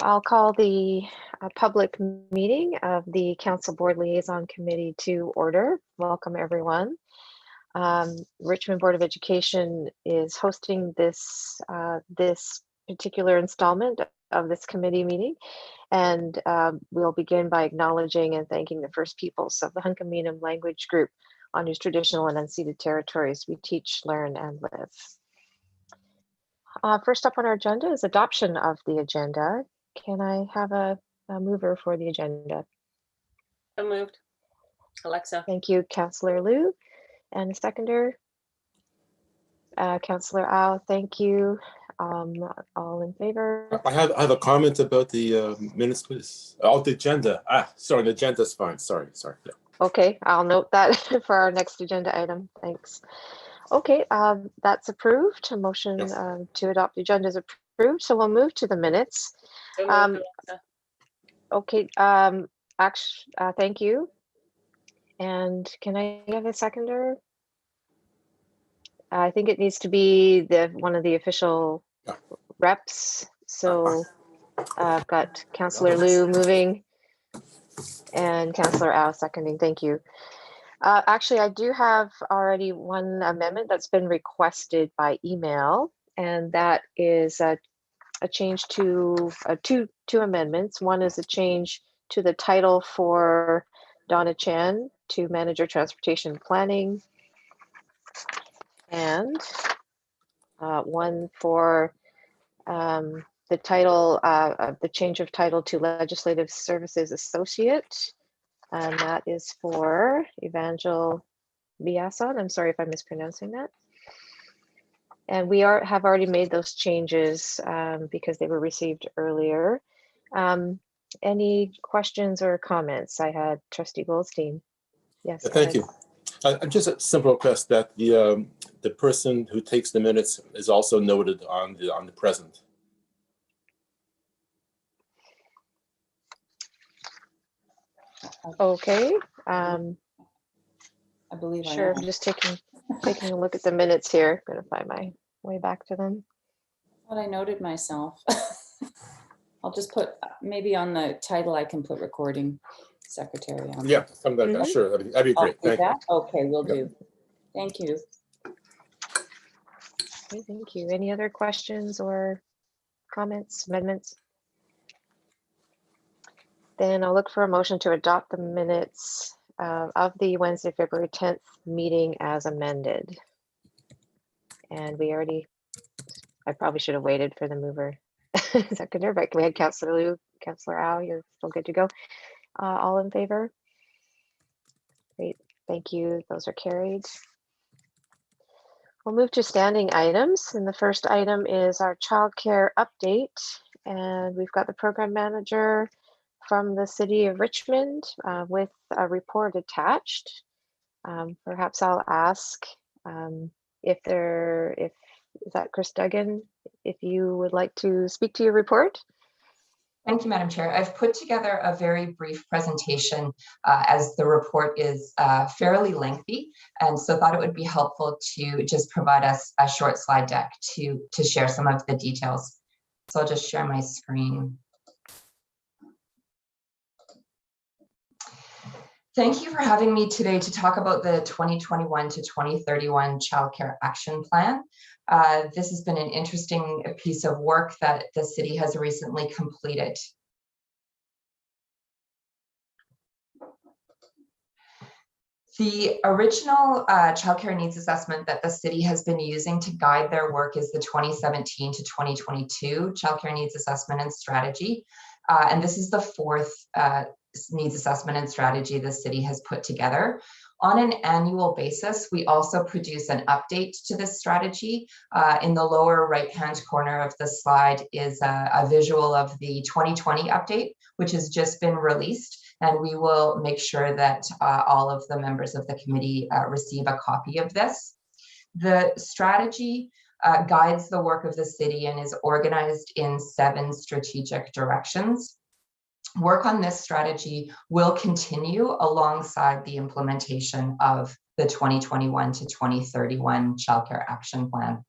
I'll call the public meeting of the Council Board Liaison Committee to order. Welcome, everyone. Richmond Board of Education is hosting this particular installment of this committee meeting, and we'll begin by acknowledging and thanking the First Peoples of the Hunkaminam language group on whose traditional and unceded territories we teach, learn, and live. First up on our agenda is adoption of the agenda. Can I have a mover for the agenda? So moved. Alexa. Thank you, Councillor Liu. And a seconder? Councillor Au, thank you. All in favor? I have a comment about the minutes, please. Oh, the agenda. Sorry, the agenda is fine. Sorry. Yeah. Okay, I'll note that for our next agenda item. Thanks. Okay, that's approved. A motion Yes. to adopt the agenda is approved. So we'll move to the minutes. So moved, Alexa. Okay, thank you. And can I have a seconder? I think it needs to be one of the official reps. So I've got Councillor Liu moving and Councillor Au seconding. Thank you. Actually, I do have already one amendment that's been requested by email, and that is a change to two amendments. One is a change to the title for Donna Chan to Manager Transportation Planning, and one for the title, the change of title to Legislative Services Associate, and that is for Evangel Liaison. I'm sorry if I'm mispronouncing that. And we have already made those changes because they were received earlier. Any questions or comments? I had Trustee Goldstein. Yes. Thank you. Just a simple request that the person who takes the minutes is also noted on the present. Okay. I believe Sure. I'm just taking a look at the minutes here. I'm gonna find my way back to them. What I noted myself. I'll just put maybe on the title. I can put recording secretary on. Yeah, something like that. Sure, that'd be great. Thank you. Okay, we'll do. Thank you. Okay, thank you. Any other questions or comments, amendments? Then I'll look for a motion to adopt the minutes of the Wednesday, February 10th meeting as amended. And I probably should have waited for the mover. Seconder, but we had Councillor Liu, Councillor Au, you're still good to go. All in favor? Great, thank you. Those are carried. We'll move to standing items. And the first item is our childcare update. And we've got the program manager from the city of Richmond with a report attached. Perhaps I'll ask is that Chris Duggan, if you would like to speak to your report. Thank you, Madam Chair. I've put together a very brief presentation as the report is fairly lengthy, and so thought it would be helpful to just provide us a short slide deck to share some of the details. So I'll just share my screen. Thank you for having me today to talk about the 2021 to 2031 Childcare Action Plan. This has been an interesting piece of work that the city has recently completed. The original childcare needs assessment that the city has been using to guide their work is the 2017 to 2022 Childcare Needs Assessment and Strategy. And this is the fourth needs assessment and strategy the city has put together. On an annual basis, we also produce an update to this strategy. In the lower right-hand corner of the slide is a visual of the 2020 update, which has just been released, and we will make sure that all of the members of the committee receive a copy of this. The strategy guides the work of the city and is organized in 7 strategic directions. Work on this strategy will continue alongside the implementation of the 2021 to 2031 Childcare Action Plan.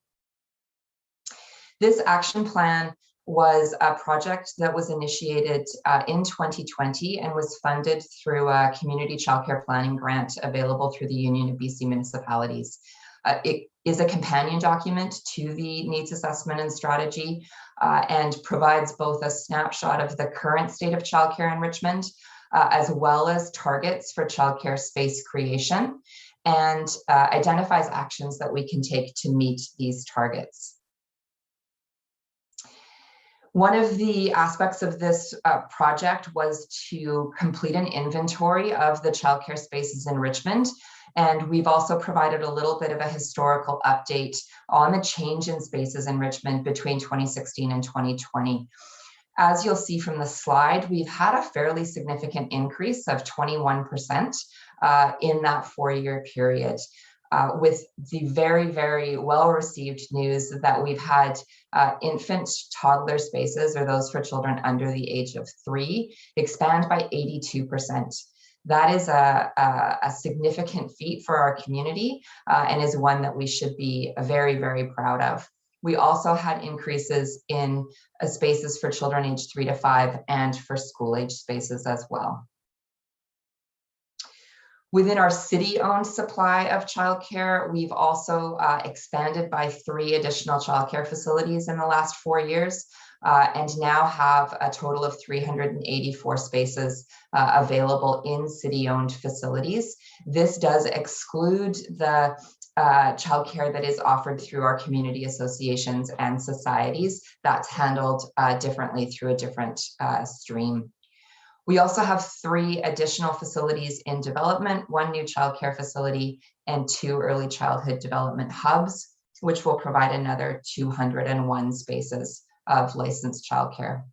This action plan was a project that was initiated in 2020 and was funded through a community childcare planning grant available through the Union of BC Municipalities. It is a companion document to the needs assessment and strategy and provides both a snapshot of the current state of childcare in Richmond, as well as targets for childcare space creation, and identifies actions that we can take to meet these targets. One of the aspects of this project was to complete an inventory of the childcare spaces in Richmond. And we've also provided a little bit of a historical update on the change in spaces in Richmond between 2016 and 2020. As you'll see from the slide, we've had a fairly significant increase of 21% in that 4-year period. With the very, very well-received news that we've had infant toddler spaces, or those for children under the age of 3, expand by 82%. That is a significant feat for our community and is one that we should be very, very proud of. We also had increases in spaces for children aged 3 to 5 and for school-age spaces as well. Within our city-owned supply of childcare, we've also expanded by 3 additional childcare facilities in the last 4 years, and now have a total of 384 spaces available in city-owned facilities. This does exclude the childcare that is offered through our community associations and societies. That's handled differently through a different stream. We also have 3 additional facilities in development, 1 new childcare facility and 2 early childhood development hubs, which will provide another 201 spaces of licensed childcare.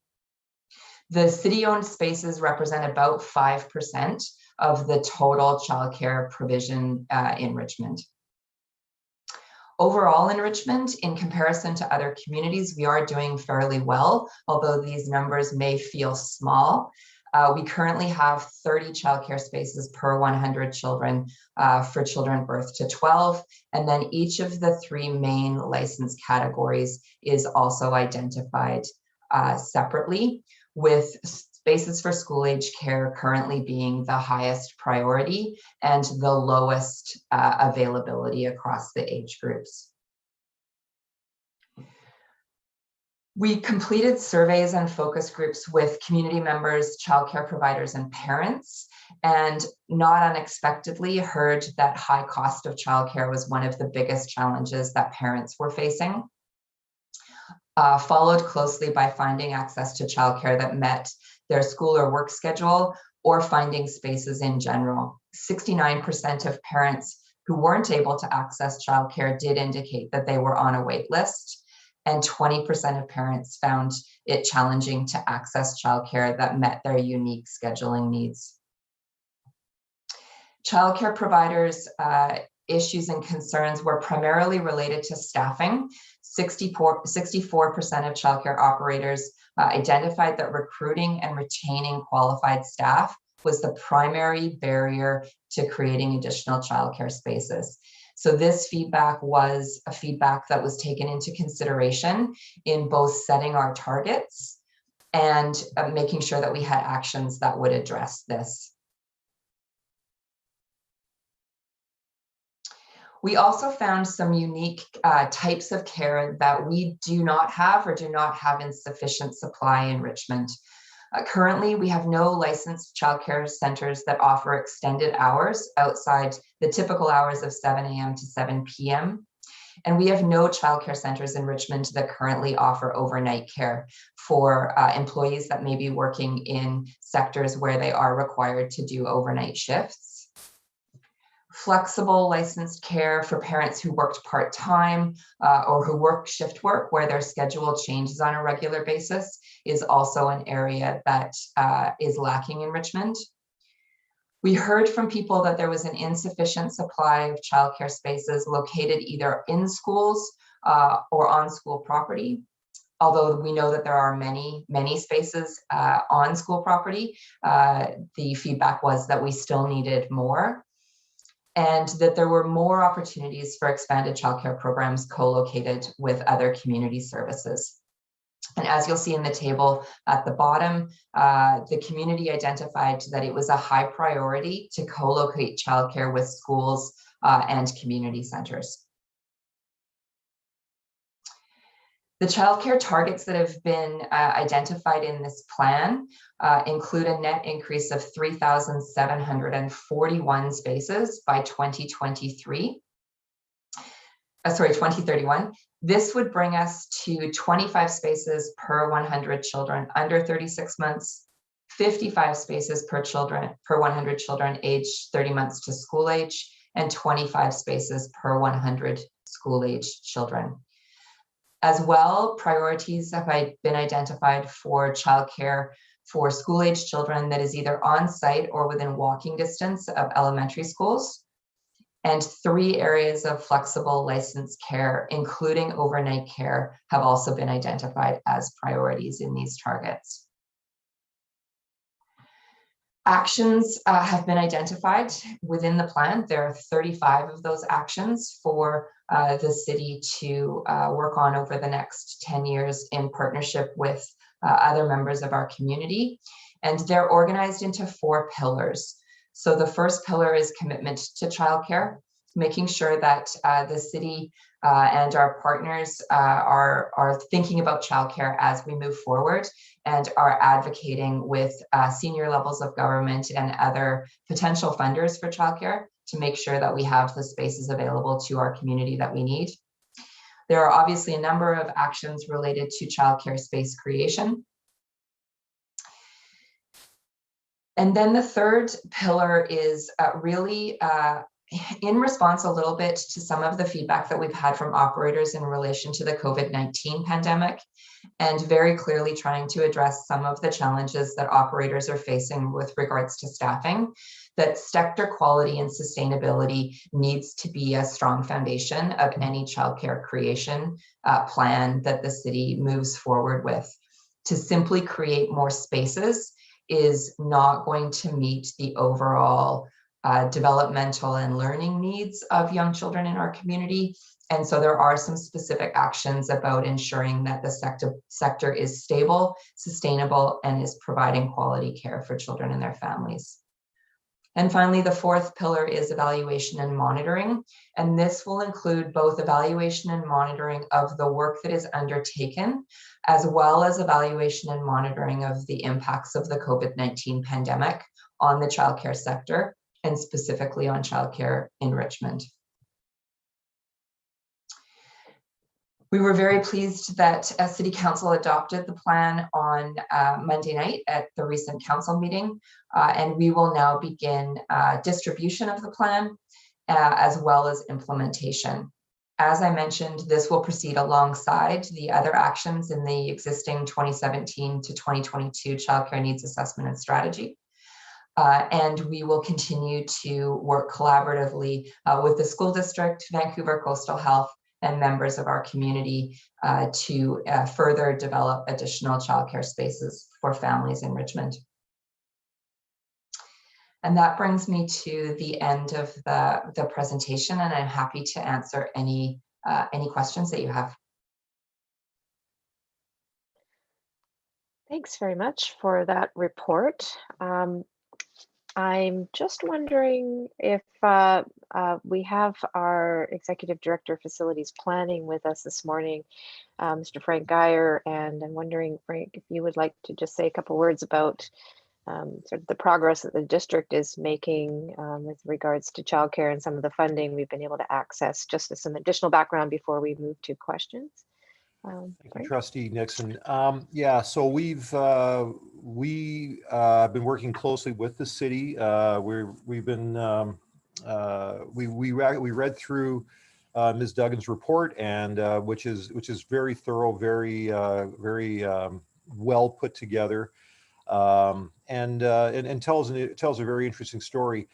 The city-owned spaces represent about 5% of the total childcare provision in Richmond. Overall in Richmond, in comparison to other communities, we are doing fairly well, although these numbers may feel small. We currently have 30 childcare spaces per 100 children for children birth to 12. And then each of the 3 main license categories is also identified separately, with spaces for school-age care currently being the highest priority and the lowest availability across the age groups. We completed surveys and focus groups with community members, childcare providers, and parents, and not unexpectedly heard that high cost of childcare was one of the biggest challenges that parents were facing, followed closely by finding access to childcare that met their school or work schedule, or finding spaces in general. 69% of parents who weren't able to access childcare did indicate that they were on a wait list, and 20% of parents found it challenging to access childcare that met their unique scheduling needs. Childcare providers' issues and concerns were primarily related to staffing. 64% of childcare operators identified that recruiting and retaining qualified staff was the primary barrier to creating additional childcare spaces. So this feedback was a feedback that was taken into consideration in both setting our targets and making sure that we had actions that would address this. We also found some unique types of care that we do not have or do not have in sufficient supply in Richmond. Currently, we have no licensed childcare centers that offer extended hours outside the typical hours of 7 a.m. to 7 p.m. And we have no childcare centers in Richmond that currently offer overnight care for employees that may be working in sectors where they are required to do overnight shifts. Flexible licensed care for parents who worked part-time or who work shift work where their schedule changes on a regular basis is also an area that is lacking in Richmond. We heard from people that there was an insufficient supply of childcare spaces located either in schools or on school property. Although we know that there are many spaces on school property, the feedback was that we still needed more, and that there were more opportunities for expanded childcare programs co-located with other community services. And as you'll see in the table at the bottom, the community identified that it was a high priority to co-locate childcare with schools and community centers. The childcare targets that have been identified in this plan include a net increase of 3,741 spaces by 2031. This would bring us to 25 spaces per 100 children under 36 months, 55 spaces per 100 children aged 30 months to school age, and 25 spaces per 100 school age children. As well, priorities have been identified for childcare for school age children that is either on site or within walking distance of elementary schools. And 3 areas of flexible licensed care, including overnight care, have also been identified as priorities in these targets. Actions have been identified within the plan. There are 35 of those actions for the city to work on over the next 10 years in partnership with other members of our community. And they're organized into 4 pillars. So the first pillar is commitment to childcare, making sure that the city and our partners are thinking about childcare as we move forward and are advocating with senior levels of government and other potential funders for childcare to make sure that we have the spaces available to our community that we need. There are obviously a number of actions related to childcare space creation. And then the third pillar is really in response a little bit to some of the feedback that we've had from operators in relation to the COVID-19 pandemic, and very clearly trying to address some of the challenges that operators are facing with regards to staffing, that sector quality and sustainability needs to be a strong foundation of any childcare creation plan that the city moves forward with. To simply create more spaces is not going to meet the overall developmental and learning needs of young children in our community. And so there are some specific actions about ensuring that the sector is stable, sustainable, and is providing quality care for children and their families. And finally, the fourth pillar is evaluation and monitoring. And this will include both evaluation and monitoring of the work that is undertaken, as well as evaluation and monitoring of the impacts of the COVID-19 pandemic on the childcare sector, and specifically on childcare in Richmond. We were very pleased that City Council adopted the plan on Monday night at the recent council meeting, and we will now begin distribution of the plan as well as implementation. As I mentioned, this will proceed alongside the other actions in the existing 2017 to 2022 childcare needs assessment and strategy. And we will continue to work collaboratively with the school district, Vancouver Coastal Health, and members of our community to further develop additional childcare spaces for families in Richmond. And that brings me to the end of the presentation, and I'm happy to answer any questions that you have. Thanks very much for that report. I'm just wondering if we have our Executive Director of Facilities Planning with us this morning, Mr. Frank Geyer, and I'm wondering, Frank, if you would like to just say a couple words about sort of the progress that the district is making with regards to childcare and some of the funding we've been able to access, just as some additional background before we move to questions. Thank you, Trustee Nixon. Yeah, so we've been working closely with the city. We read through Ms. Duggan's report, and which is very thorough, very well put together, and tells a very interesting story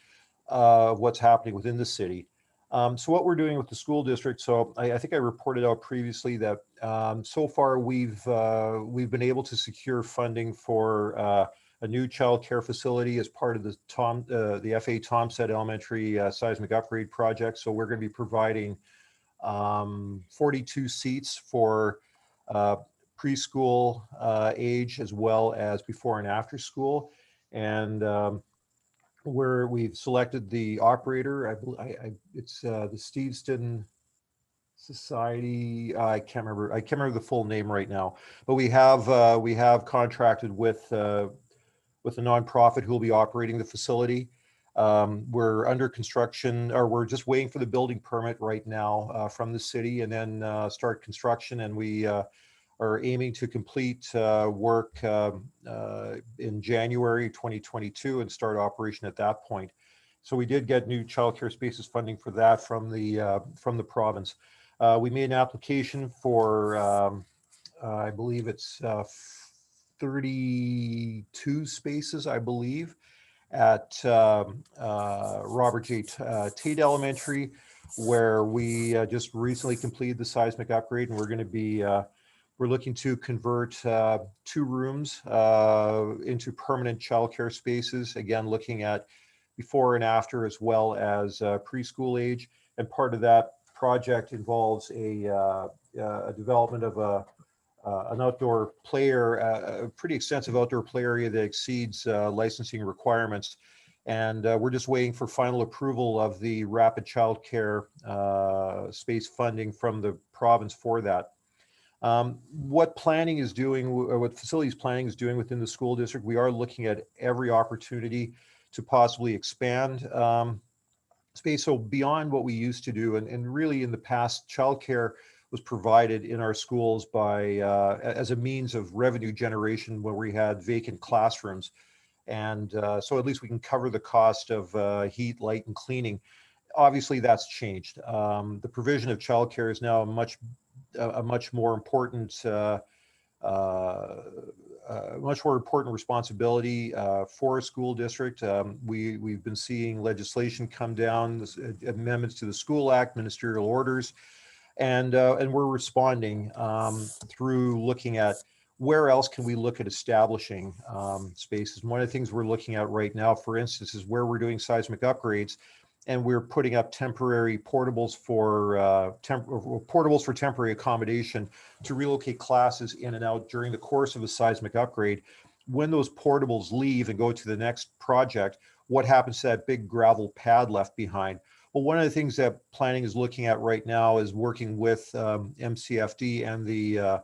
of what's happening within the city. So what we're doing with the school district, so I think I reported out previously that so far we've been able to secure funding for a new child care facility as part of the FA Tomset Elementary seismic upgrade project. So we're going to be providing 42 seats for preschool age, as well as before and after school. And where we've selected the operator, it's the Steveston Society. I can't remember the full name right now, but we have contracted with a nonprofit who will be operating the facility. We're under construction, or we're just waiting for the building permit right now from the city, and then start construction. And we are aiming to complete work in January 2022 and start operation at that point. So we did get new childcare spaces funding for that from the province. We made an application for, I believe it's 32 spaces, I believe, at Robert J. Tate Elementary, where we just recently completed the seismic upgrade, and we're going to be we're looking to convert 2 rooms into permanent childcare spaces. Again, looking at before and after, as well as preschool age. And part of that project involves a development of an outdoor play area, a pretty extensive outdoor play area that exceeds licensing requirements. And we're just waiting for final approval of the rapid childcare space funding from the province for that. What planning is doing, or what facilities planning is doing within the school district, we are looking at every opportunity to possibly expand space. So beyond what we used to do, and really in the past, childcare was provided in our schools by as a means of revenue generation when we had vacant classrooms. And so at least we can cover the cost of heat, light, and cleaning. Obviously, that's changed. The provision of childcare is now a much more important responsibility for a school district. We've been seeing legislation come down, amendments to the School Act, ministerial orders, and we're responding through looking at where else can we look at establishing spaces. And one of the things we're looking at right now, for instance, is where we're doing seismic upgrades, and we're putting up temporary portables for temporary accommodation to relocate classes in and out during the course of a seismic upgrade. When those portables leave and go to the next project, what happens to that big gravel pad left behind? Well, one of the things that planning is looking at right now is working with MCFD and the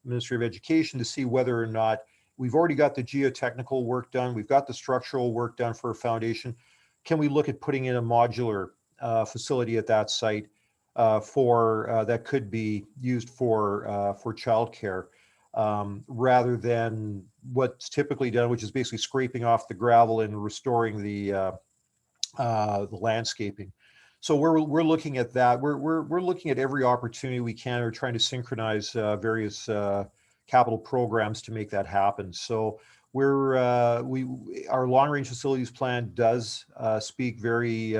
Ministry of Education to see whether or not we've already got the geotechnical work done, we've got the structural work done for a foundation. Can we look at putting in a modular facility at that site that could be used for childcare, rather than what's typically done, which is basically scraping off the gravel and restoring the landscaping. So we're looking at that. We're looking at every opportunity we can. We're trying to synchronize various capital programs to make that happen. So our long range facilities plan does speak very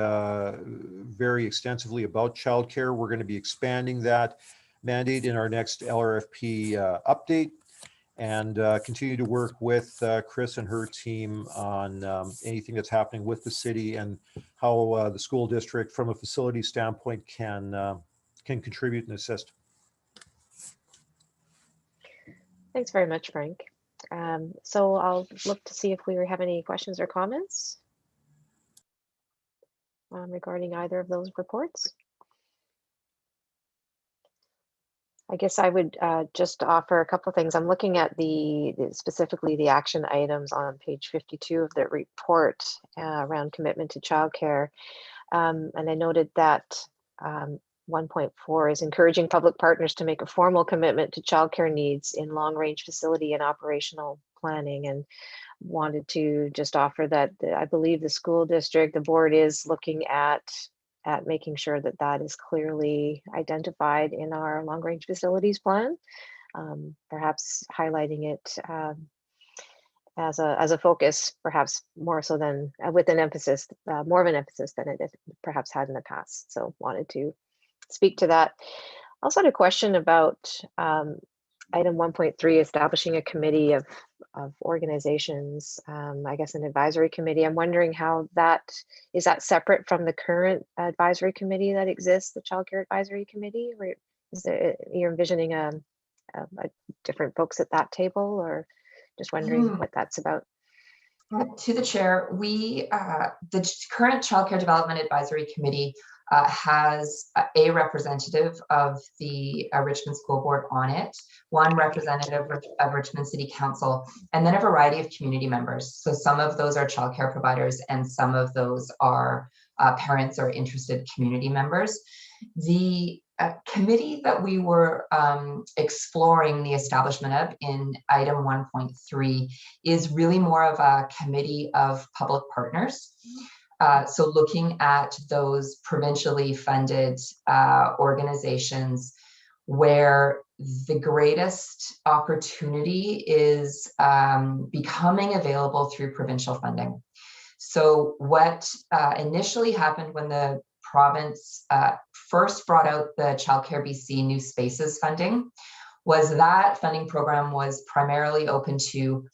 extensively about childcare. We're going to be expanding that mandate in our next LRFP update, and continue to work with Chris and her team on anything that's happening with the city and how the school district, from a facility standpoint, can contribute and assist. Thanks very much, Frank. So I'll look to see if we have any questions or comments regarding either of those reports. I guess I would just offer a couple of things. I'm looking at specifically the action items on page 52 of the report around commitment to childcare. And I noted that 1.4 is encouraging public partners to make a formal commitment to childcare needs in long-range facility and operational planning, and wanted to just offer that I believe the school district, the board, is looking at making sure that that is clearly identified in our long-range facilities plan, perhaps highlighting it as a focus, perhaps more so than with an emphasis, more of an emphasis than it perhaps had in the past. So wanted to speak to that. Also had a question about item 1.3, establishing a committee of organizations, I guess an advisory committee. I'm wondering how is that separate from the current advisory committee that exists, the Child Care Advisory Committee, or you're envisioning a different folks at that table, or just wondering what that's about. To the chair, the current Childcare Development Advisory Committee has a representative of the Richmond School Board on it, one representative of Richmond City Council, and then a variety of community members. So some of those are childcare providers and some of those are parents or interested community members. The committee that we were exploring the establishment of in item 1.3 is really more of a committee of public partners. So looking at those provincially funded organizations where the greatest opportunity is becoming available through provincial funding. So what initially happened when the province first brought out the Childcare BC New Spaces funding was that funding program was primarily open to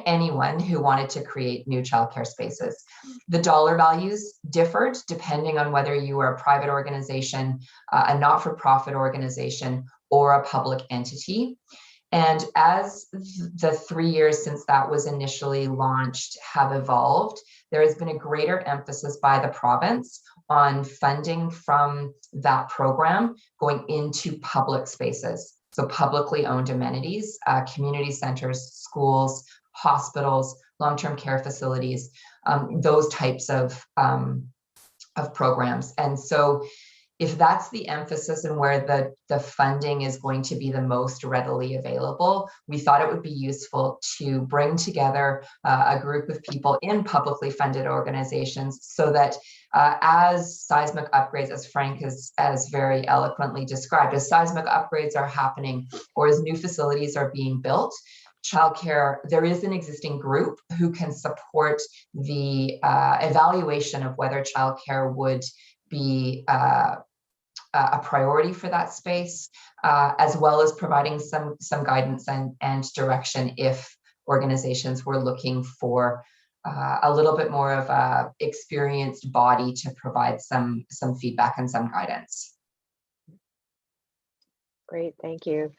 anyone who wanted to create new childcare spaces. The dollar values differed depending on whether you were a private organization, a not-for-profit organization, or a public entity. And as the 3 years since that was initially launched have evolved, there has been a greater emphasis by the province on funding from that program going into public spaces. So publicly owned amenities, community centers, schools, hospitals, long-term care facilities, those types of programs. And so if that's the emphasis and where the funding is going to be the most readily available, we thought it would be useful to bring together a group of people in publicly funded organizations so that as seismic upgrades, as Frank has very eloquently described, as seismic upgrades are happening or as new facilities are being built, childcare, there is an existing group who can support the evaluation of whether childcare would be a priority for that space, as well as providing some guidance and direction if organizations were looking for a little bit more of a experienced body to provide some feedback and some guidance. Great, thank you.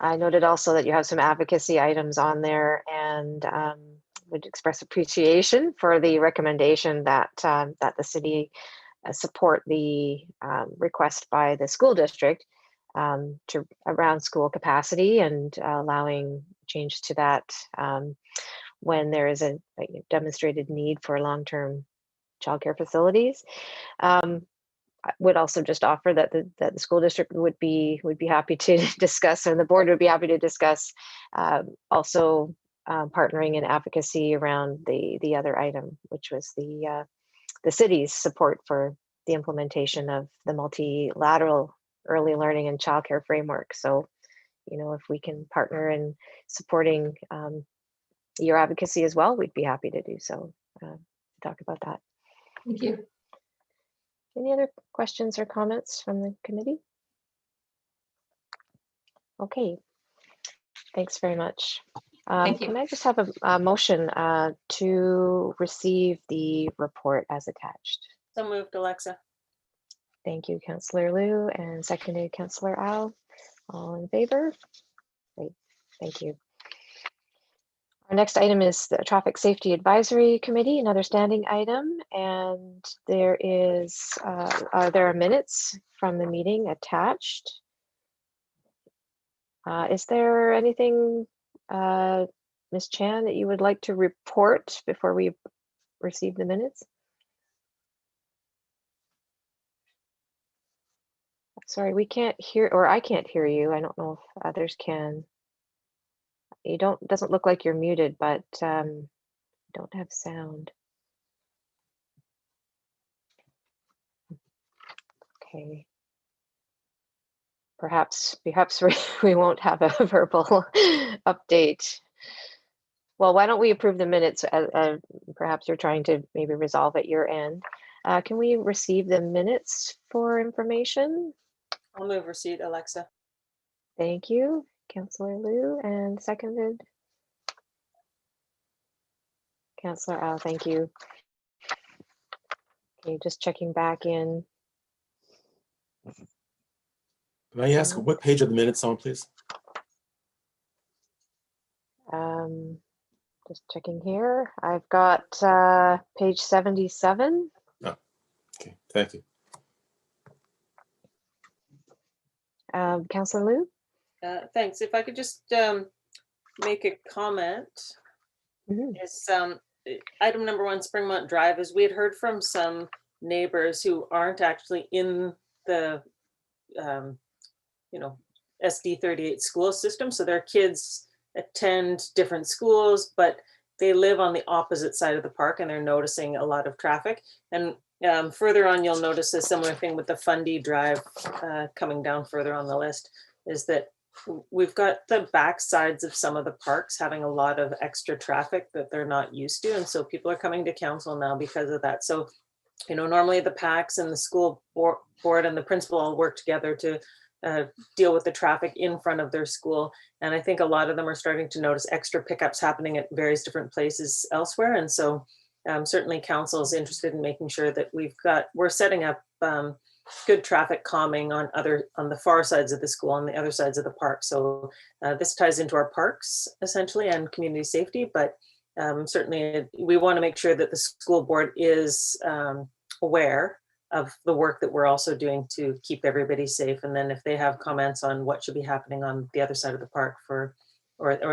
I noted also that you have some advocacy items on there, and would express appreciation for the recommendation that that the city support the request by the school district to around school capacity and allowing change to that when there is a demonstrated need for long-term childcare facilities. I would also just offer that the school district would be happy to discuss, and the board would be happy to discuss also partnering in advocacy around the other item, which was the city's support for the implementation of the multilateral early learning and childcare framework. So, if we can partner in supporting your advocacy as well, we'd be happy to do so. Talk about that. Thank you. Any other questions or comments from the committee? Okay, thanks very much. Thank you. Can I just have a motion to receive the report as attached? So moved, Alexa. Thank you, Councillor Liu, and seconded Councillor Au. All in favor? Great, thank you. Our next item is the Traffic Safety Advisory Committee, another standing item, and there are minutes from the meeting attached. Is there anything, Ms. Chan, that you would like to report before we receive the minutes? Sorry, we can't hear, or I can't hear you. I don't know if others can. You doesn't look like you're muted, but don't have sound. Okay. Perhaps we won't have a verbal update. Well, why don't we approve the minutes? Perhaps you're trying to maybe resolve at your end. Can we receive the minutes for information? I'll move receipt, Alexa. Thank you, Councillor Liu, and seconded Councillor Au. Thank you. Okay, just checking back in. May I ask what page of the minutes on, please? Just checking here. I've got page 77. Okay, thank you. Councillor Liu? Thanks. If I could just make a comment. Mhm. Is item number 1, Springmont Drive, is we had heard from some neighbors who aren't actually in the SD 38 school system. So their kids attend different schools, but they live on the opposite side of the park and they're noticing a lot of traffic. And further on, you'll notice a similar thing with the Fundy Drive coming down further on the list, is that we've got the back sides of some of the parks having a lot of extra traffic that they're not used to. And so people are coming to council now because of that. So, normally the PACs and the school board and the principal all work together to deal with the traffic in front of their school. And I think a lot of them are starting to notice extra pickups happening at various different places elsewhere. And so certainly council is interested in making sure that we're setting up good traffic calming on the far sides of the school and the other sides of the park. So this ties into our parks essentially and community safety, but certainly we want to make sure that the school board is aware of the work that we're also doing to keep everybody safe. And then if they have comments on what should be happening on the other side of the park or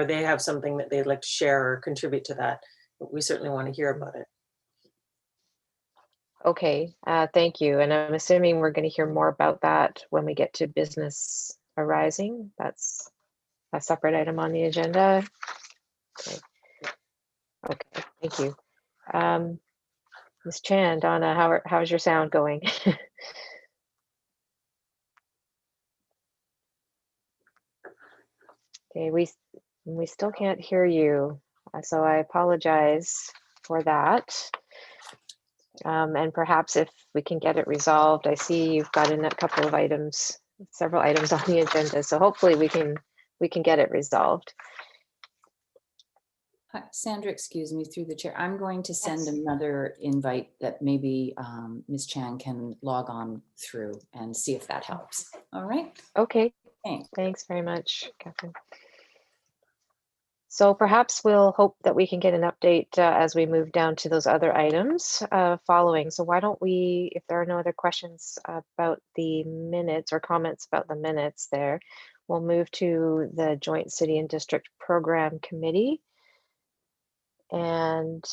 they have something that they'd like to share or contribute to that, we certainly want to hear about it. Okay, thank you. And I'm assuming we're going to hear more about that when we get to business arising. That's a separate item on the agenda. Okay, thank you. Ms. Chan, Donna, how's your sound going? Okay, we still can't hear you, so I apologize for that. And perhaps if we can get it resolved, I see you've got in a couple of items, several items on the agenda, so hopefully we can get it resolved. Sandra, excuse me, through the chair. I'm going to send another invite that maybe Ms. Chan can log on through and see if that helps. All right. Okay. Thanks very much, Catherine. So perhaps we'll hope that we can get an update as we move down to those other items following. So why don't we, if there are no other questions about the minutes or comments about the minutes there, we'll move to the Joint City and District Program Committee. And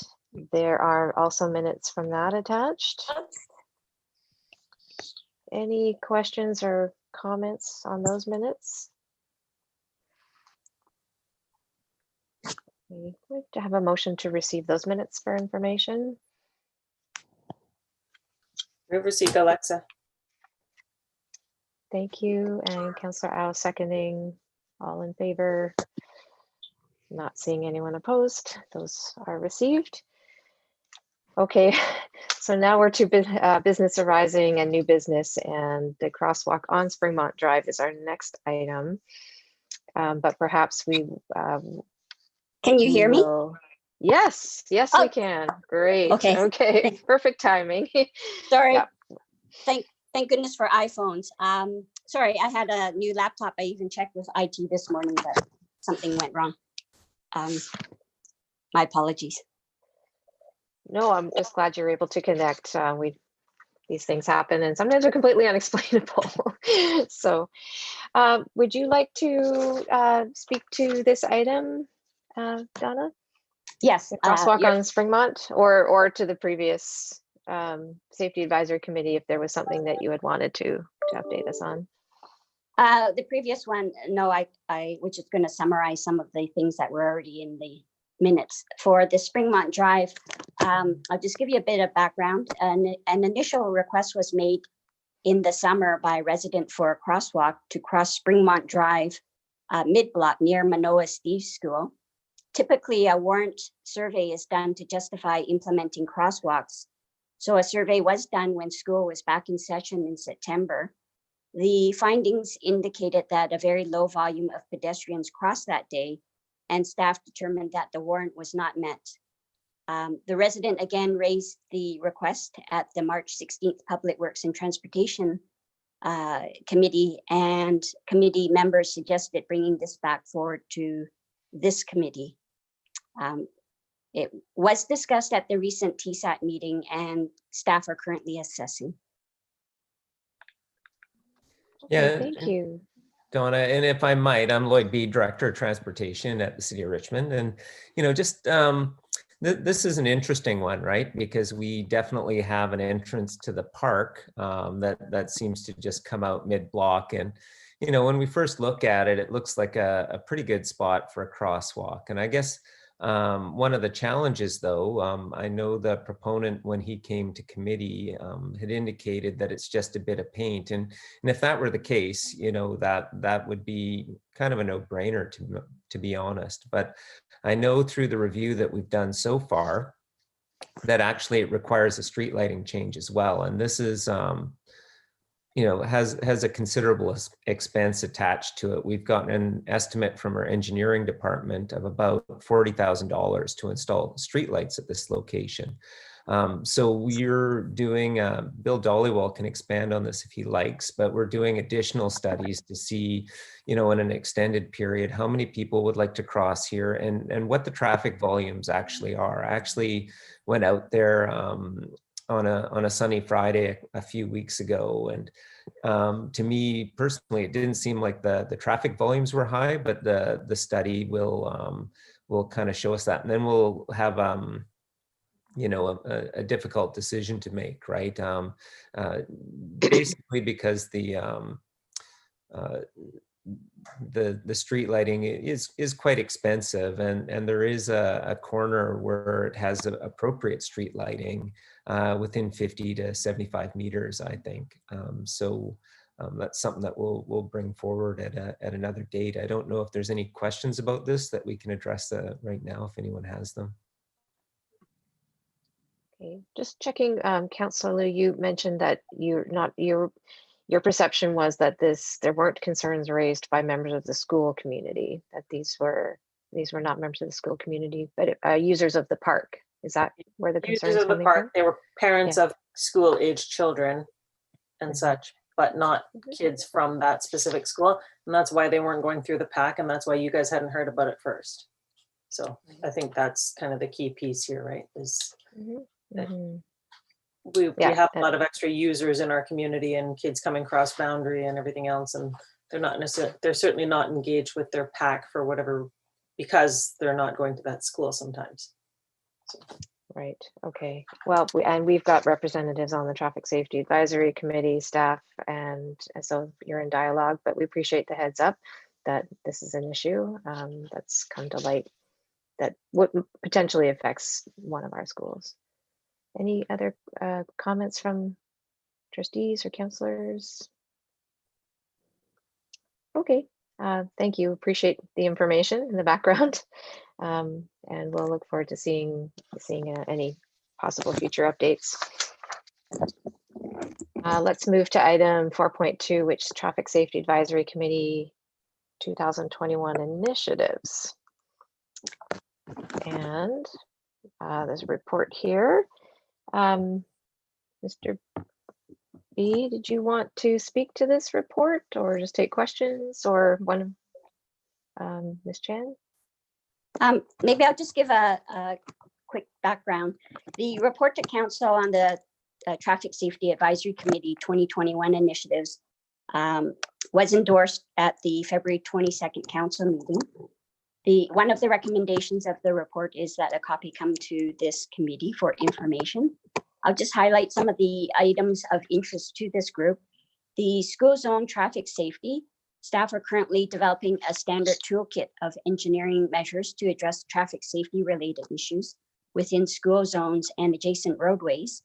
there are also minutes from that attached. Any questions or comments on those minutes? We have to have a motion to receive those minutes for information. Move receipt, Alexa. Thank you. And Councillor Au seconding. All in favor? Not seeing anyone opposed. Those are received. Okay, so now we're to business arising and new business, and the crosswalk on Springmont Drive is our next item. But perhaps we can you hear me? Yes, Oh. we can. Great. Okay. Okay. Perfect timing. Sorry. Yeah. Thank goodness for iPhones. Sorry, I had a new laptop. I even checked with IT this morning, but something went wrong. My apologies. No, I'm just glad you're able to connect. These things happen and sometimes they're completely unexplainable. So would you like to speak to this item, Donna? Yes. The crosswalk on Springmont, or to the previous Safety Advisory Committee if there was something that you had wanted to update us on? The previous one, no, I which is going to summarize some of the things that were already in the minutes. For the Springmont Drive, I'll just give you a bit of background. An initial request was made in the summer by a resident for a crosswalk to cross Springmont Drive mid-block near Manoa Steve's School. Typically, a warrant survey is done to justify implementing crosswalks. So a survey was done when school was back in session in September. The findings indicated that a very low volume of pedestrians crossed that day, and staff determined that the warrant was not met. The resident again raised the request at the March 16th Public Works and Transportation Committee, and committee members suggested bringing this back forward to this committee. It was discussed at the recent TSAT meeting and staff are currently assessing. Okay, thank you. Donna, and if I might, I'm Lloyd B., Director of Transportation at the City of Richmond. And, just this is an interesting one, right? Because we definitely have an entrance to the park that seems to just come out mid-block. And, when we first look at it, it looks like a pretty good spot for a crosswalk. And I guess one of the challenges, though, I know the proponent, when he came to committee, had indicated that it's just a bit of paint. And if that were the case, that would be kind of a no-brainer, to be honest. But I know through the review that we've done so far that actually it requires a street lighting change as well. And this is has a considerable expense attached to it. We've gotten an estimate from our engineering department of about $40,000 to install streetlights at this location. So we're doing, Bill Dollywell can expand on this if he likes, but we're doing additional studies to see, in an extended period, how many people would like to cross here and what the traffic volumes actually are. I actually went out there on a sunny Friday a few weeks ago, and to me personally, it didn't seem like the traffic volumes were high, but the study will kind of show us that, and then we'll have a difficult decision to make, right? Basically because the street lighting is quite expensive, and there is a corner where it has appropriate street lighting within 50 to 75 meters, I think. So that's something that we'll bring forward at another date. I don't know if there's any questions about this that we can address right now, if anyone has them. Okay, just checking, Councillor Liu, you mentioned that your perception was that there weren't concerns raised by members of the school community, that these were not members of the school community, but users of the park. Is that where the concerns Users of the coming park, from? they were parents of school-aged children and such, but not kids from that specific school. And that's why they weren't going through the pack, and that's why you guys hadn't heard about it first. So I think that's kind of the key piece here, right? Is that we have a lot of extra users in our community and kids coming cross boundary and everything else, and they're certainly not engaged with their pack for whatever, because they're not going to that school sometimes. So. Right. Okay. Well, we've got representatives on the Traffic Safety Advisory Committee, staff, and so you're in dialogue, but we appreciate the heads up that this is an issue that's come to light that potentially affects one of our schools. Any other comments from trustees or councillors? Okay. Thank you. Appreciate the information in the background. And we'll look forward to seeing any possible future updates. Let's move to item 4.2, which is Traffic Safety Advisory Committee 2021 initiatives. And there's a report here. Mr. B, did you want to speak to this report or just take questions, or one of Ms. Chan? Maybe I'll just give a quick background. The report to council on the Traffic Safety Advisory Committee 2021 initiatives was endorsed at the February 22nd council meeting. One of the recommendations of the report is that a copy come to this committee for information. I'll just highlight some of the items of interest to this group. The school zone traffic safety. Staff are currently developing a standard toolkit of engineering measures to address traffic safety related issues within school zones and adjacent roadways.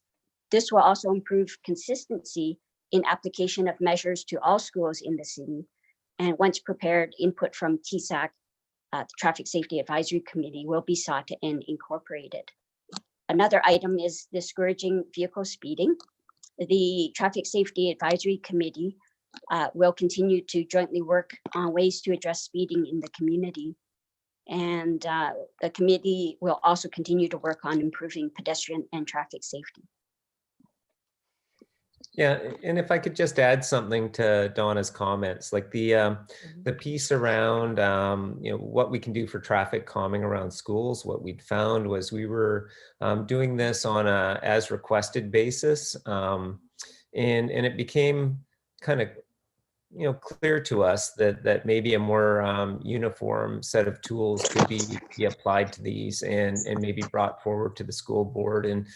This will also improve consistency in application of measures to all schools in the city. And once prepared, input from TSAC, the Traffic Safety Advisory Committee, will be sought and incorporated. Another item is discouraging vehicle speeding. The Traffic Safety Advisory Committee will continue to jointly work on ways to address speeding in the community. And the committee will also continue to work on improving pedestrian and traffic safety. Yeah, and if I could just add something to Donna's comments, like the piece around what we can do for traffic calming around schools. What we'd found was we were doing this on a as requested basis, and it became kind of clear to us that maybe a more uniform set of tools could be applied to these and maybe brought forward to the school board, and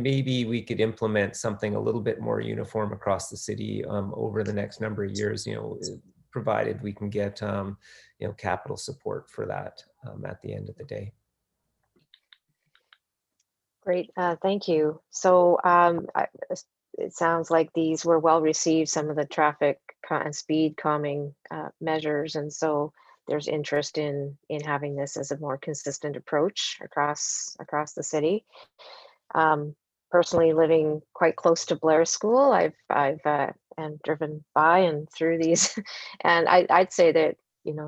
maybe we could implement something a little bit more uniform across the city over the next number of years, provided we can get capital support for that at the end of the day. Great, thank you. So it sounds like these were well received, some of the traffic and speed calming measures, and so there's interest in having this as a more consistent approach across the city. Personally, living quite close to Blair School, I've driven by and through these, and I'd say that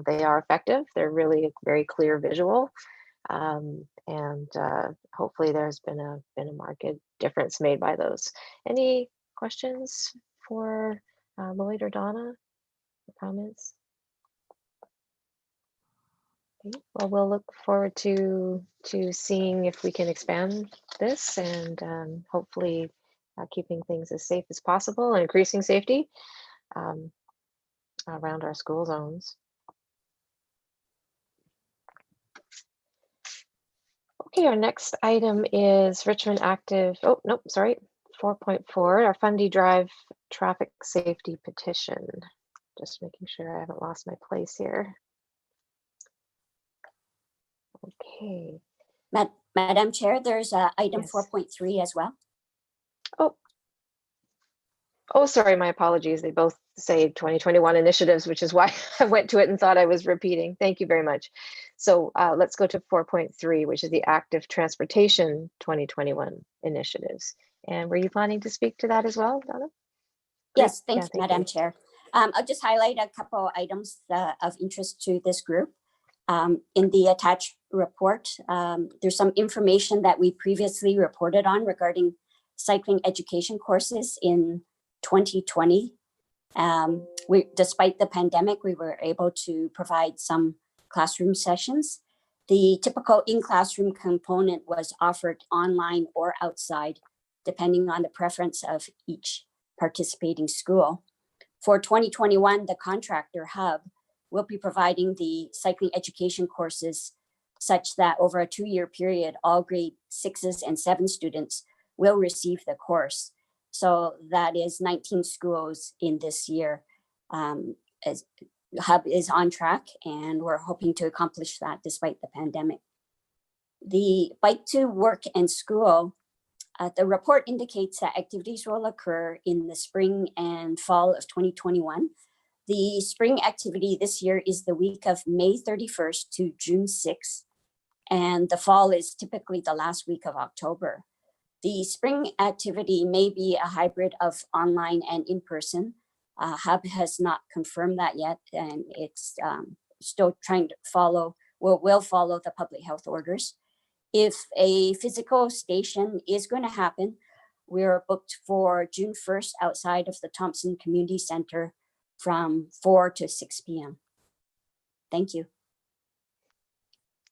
they are effective. They're really a very clear visual. And hopefully there's been a marked difference made by those. Any questions for Lloyd or Donna? Comments? Okay. Well, we'll look forward to seeing if we can expand this and hopefully keeping things as safe as possible and increasing safety around our school zones. Okay, our next item is Richmond Active. Oh, nope, sorry. 4.4, our Fundy Drive traffic safety petition. Just making sure I haven't lost my place here. Okay. Madam Chair, there's item Yes. 4.3 as well. Oh, sorry, my apologies. They both say 2021 initiatives, which is why I went to it and thought I was repeating. Thank you very much. So let's go to 4.3, which is the Active Transportation 2021 initiatives. And were you planning to speak to that as well, Donna? Yes, Great. thank you, Madam Chair. I'll just highlight a couple items of interest to this group. In the attached report, there's some information that we previously reported on regarding cycling education courses in 2020. Despite the pandemic, we were able to provide some classroom sessions. The typical in-classroom component was offered online or outside, depending on the preference of each participating school. For 2021, the contractor hub will be providing the cycling education courses such that over a 2-year period, all grade 6s and 7 students will receive the course. So that is 19 schools in this year. As hub is on track and we're hoping to accomplish that despite the pandemic. The bike to work and school, the report indicates that activities will occur in the spring and fall of 2021. The spring activity this year is the week of May 31st to June 6th, and the fall is typically the last week of October. The spring activity may be a hybrid of online and in-person. Hub has not confirmed that yet, and it's still trying to follow, will follow the public health orders. If a physical station is going to happen, we're booked for June 1st outside of the Thompson Community Center from 4 to 6 p.m. Thank you.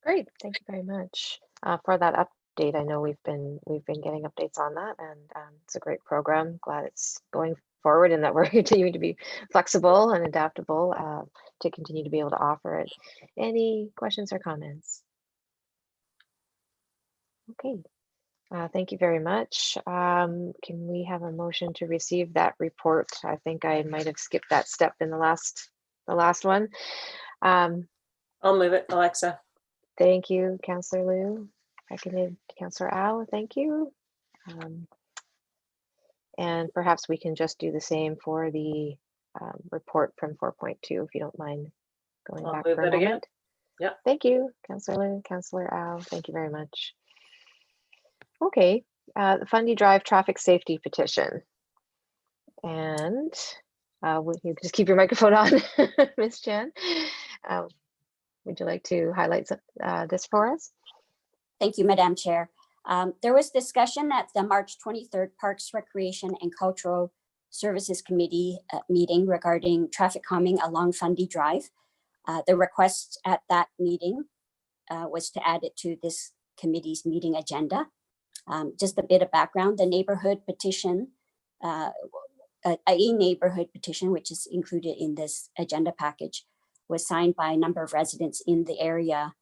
Great, thank you very much for that update. I know we've been getting updates on that, and it's a great program. Glad it's going forward and that we're continuing to be flexible and adaptable to continue to be able to offer it. Any questions or comments? Okay, thank you very much. Can we have a motion to receive that report? I think I might have skipped that step in the last one. I'll move it, Alexa. Thank you, Councillor Liu. Seconded, Councillor Au. Thank you. And perhaps we can just do the same for the report from 4.2, if you don't mind going I'll back move for a it again. moment. Yeah. Thank you, Councillor Liu, Councillor Au. Thank you very much. Okay, the Fundy Drive traffic safety petition. And will you just keep your microphone on, Ms. Chan? Would you like to highlight this for us? Thank you, Madam Chair. There was discussion at the March 23rd Parks, Recreation and Cultural Services Committee meeting regarding traffic calming along Fundy Drive. The request at that meeting was to add it to this committee's meeting agenda. Just a bit of background, the neighborhood petition, a neighborhood petition, which is included in this agenda package, was signed by a number of residents in the area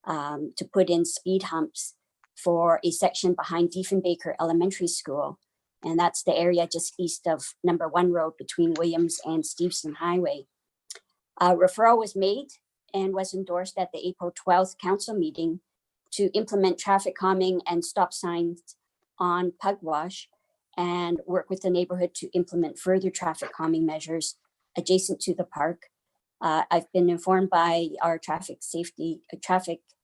to put in speed humps for a section behind Diefenbaker Elementary School. And that's the area just east of number 1 road between Williams and Stevenson Highway. A referral was made and was endorsed at the April 12th council meeting to implement traffic calming and stop signs on Pugwash and work with the neighborhood to implement further traffic calming measures adjacent to the park. I've been informed by our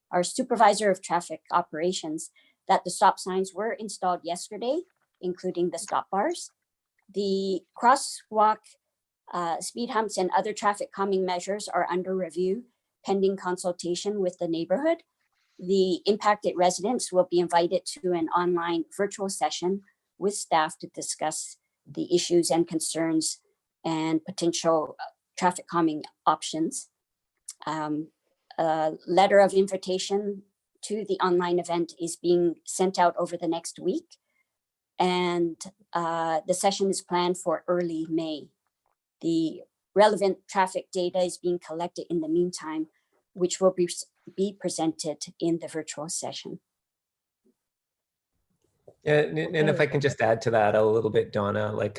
our supervisor of traffic operations that the stop signs were installed yesterday, including the stop bars. The crosswalk, speed humps and other traffic calming measures are under review pending consultation with the neighborhood. The impacted residents will be invited to an online virtual session with staff to discuss the issues and concerns and potential traffic calming options. A letter of invitation to the online event is being sent out over the next week. And the session is planned for early May. The relevant traffic data is being collected in the meantime, which will be presented in the virtual session. Yeah, and if I can just add to that a little bit, Donna, like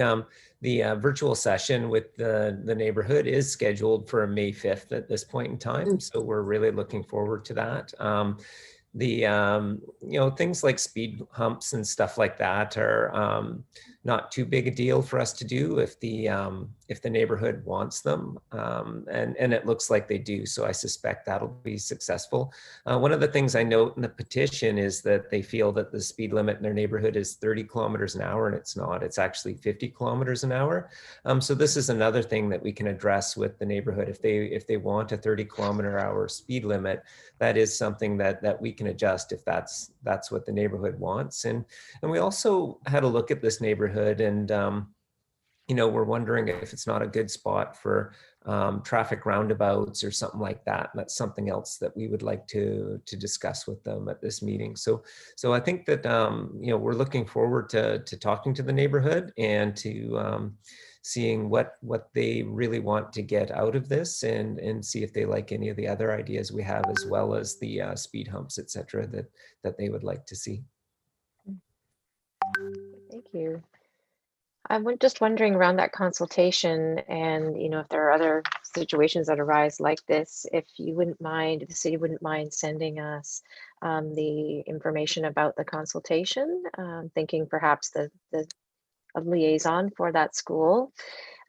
the virtual session with the neighborhood is scheduled for May 5th at this point in time. So we're really looking forward to that. Things like speed humps and stuff like that are not too big a deal for us to do if the neighborhood wants them, and it looks like they do. So I suspect that'll be successful. One of the things I note in the petition is that they feel that the speed limit in their neighborhood is 30 kilometers an hour, and it's not. It's actually 50 kilometers an hour. So this is another thing that we can address with the neighborhood. If they want a 30 kilometer hour speed limit, that is something that we can adjust if that's what the neighborhood wants. And we also had a look at this neighborhood, and we're wondering if it's not a good spot for traffic roundabouts or something like that. And that's something else that we would like to discuss with them at this meeting. So I think that we're looking forward to talking to the neighborhood and to seeing what they really want to get out of this, and see if they like any of the other ideas we have, as well as the speed humps, etc., that they would like to see. Thank you. I'm just wondering around that consultation, and if there are other situations that arise like this, if the city wouldn't mind sending us the information about the consultation, thinking perhaps the liaison for that school,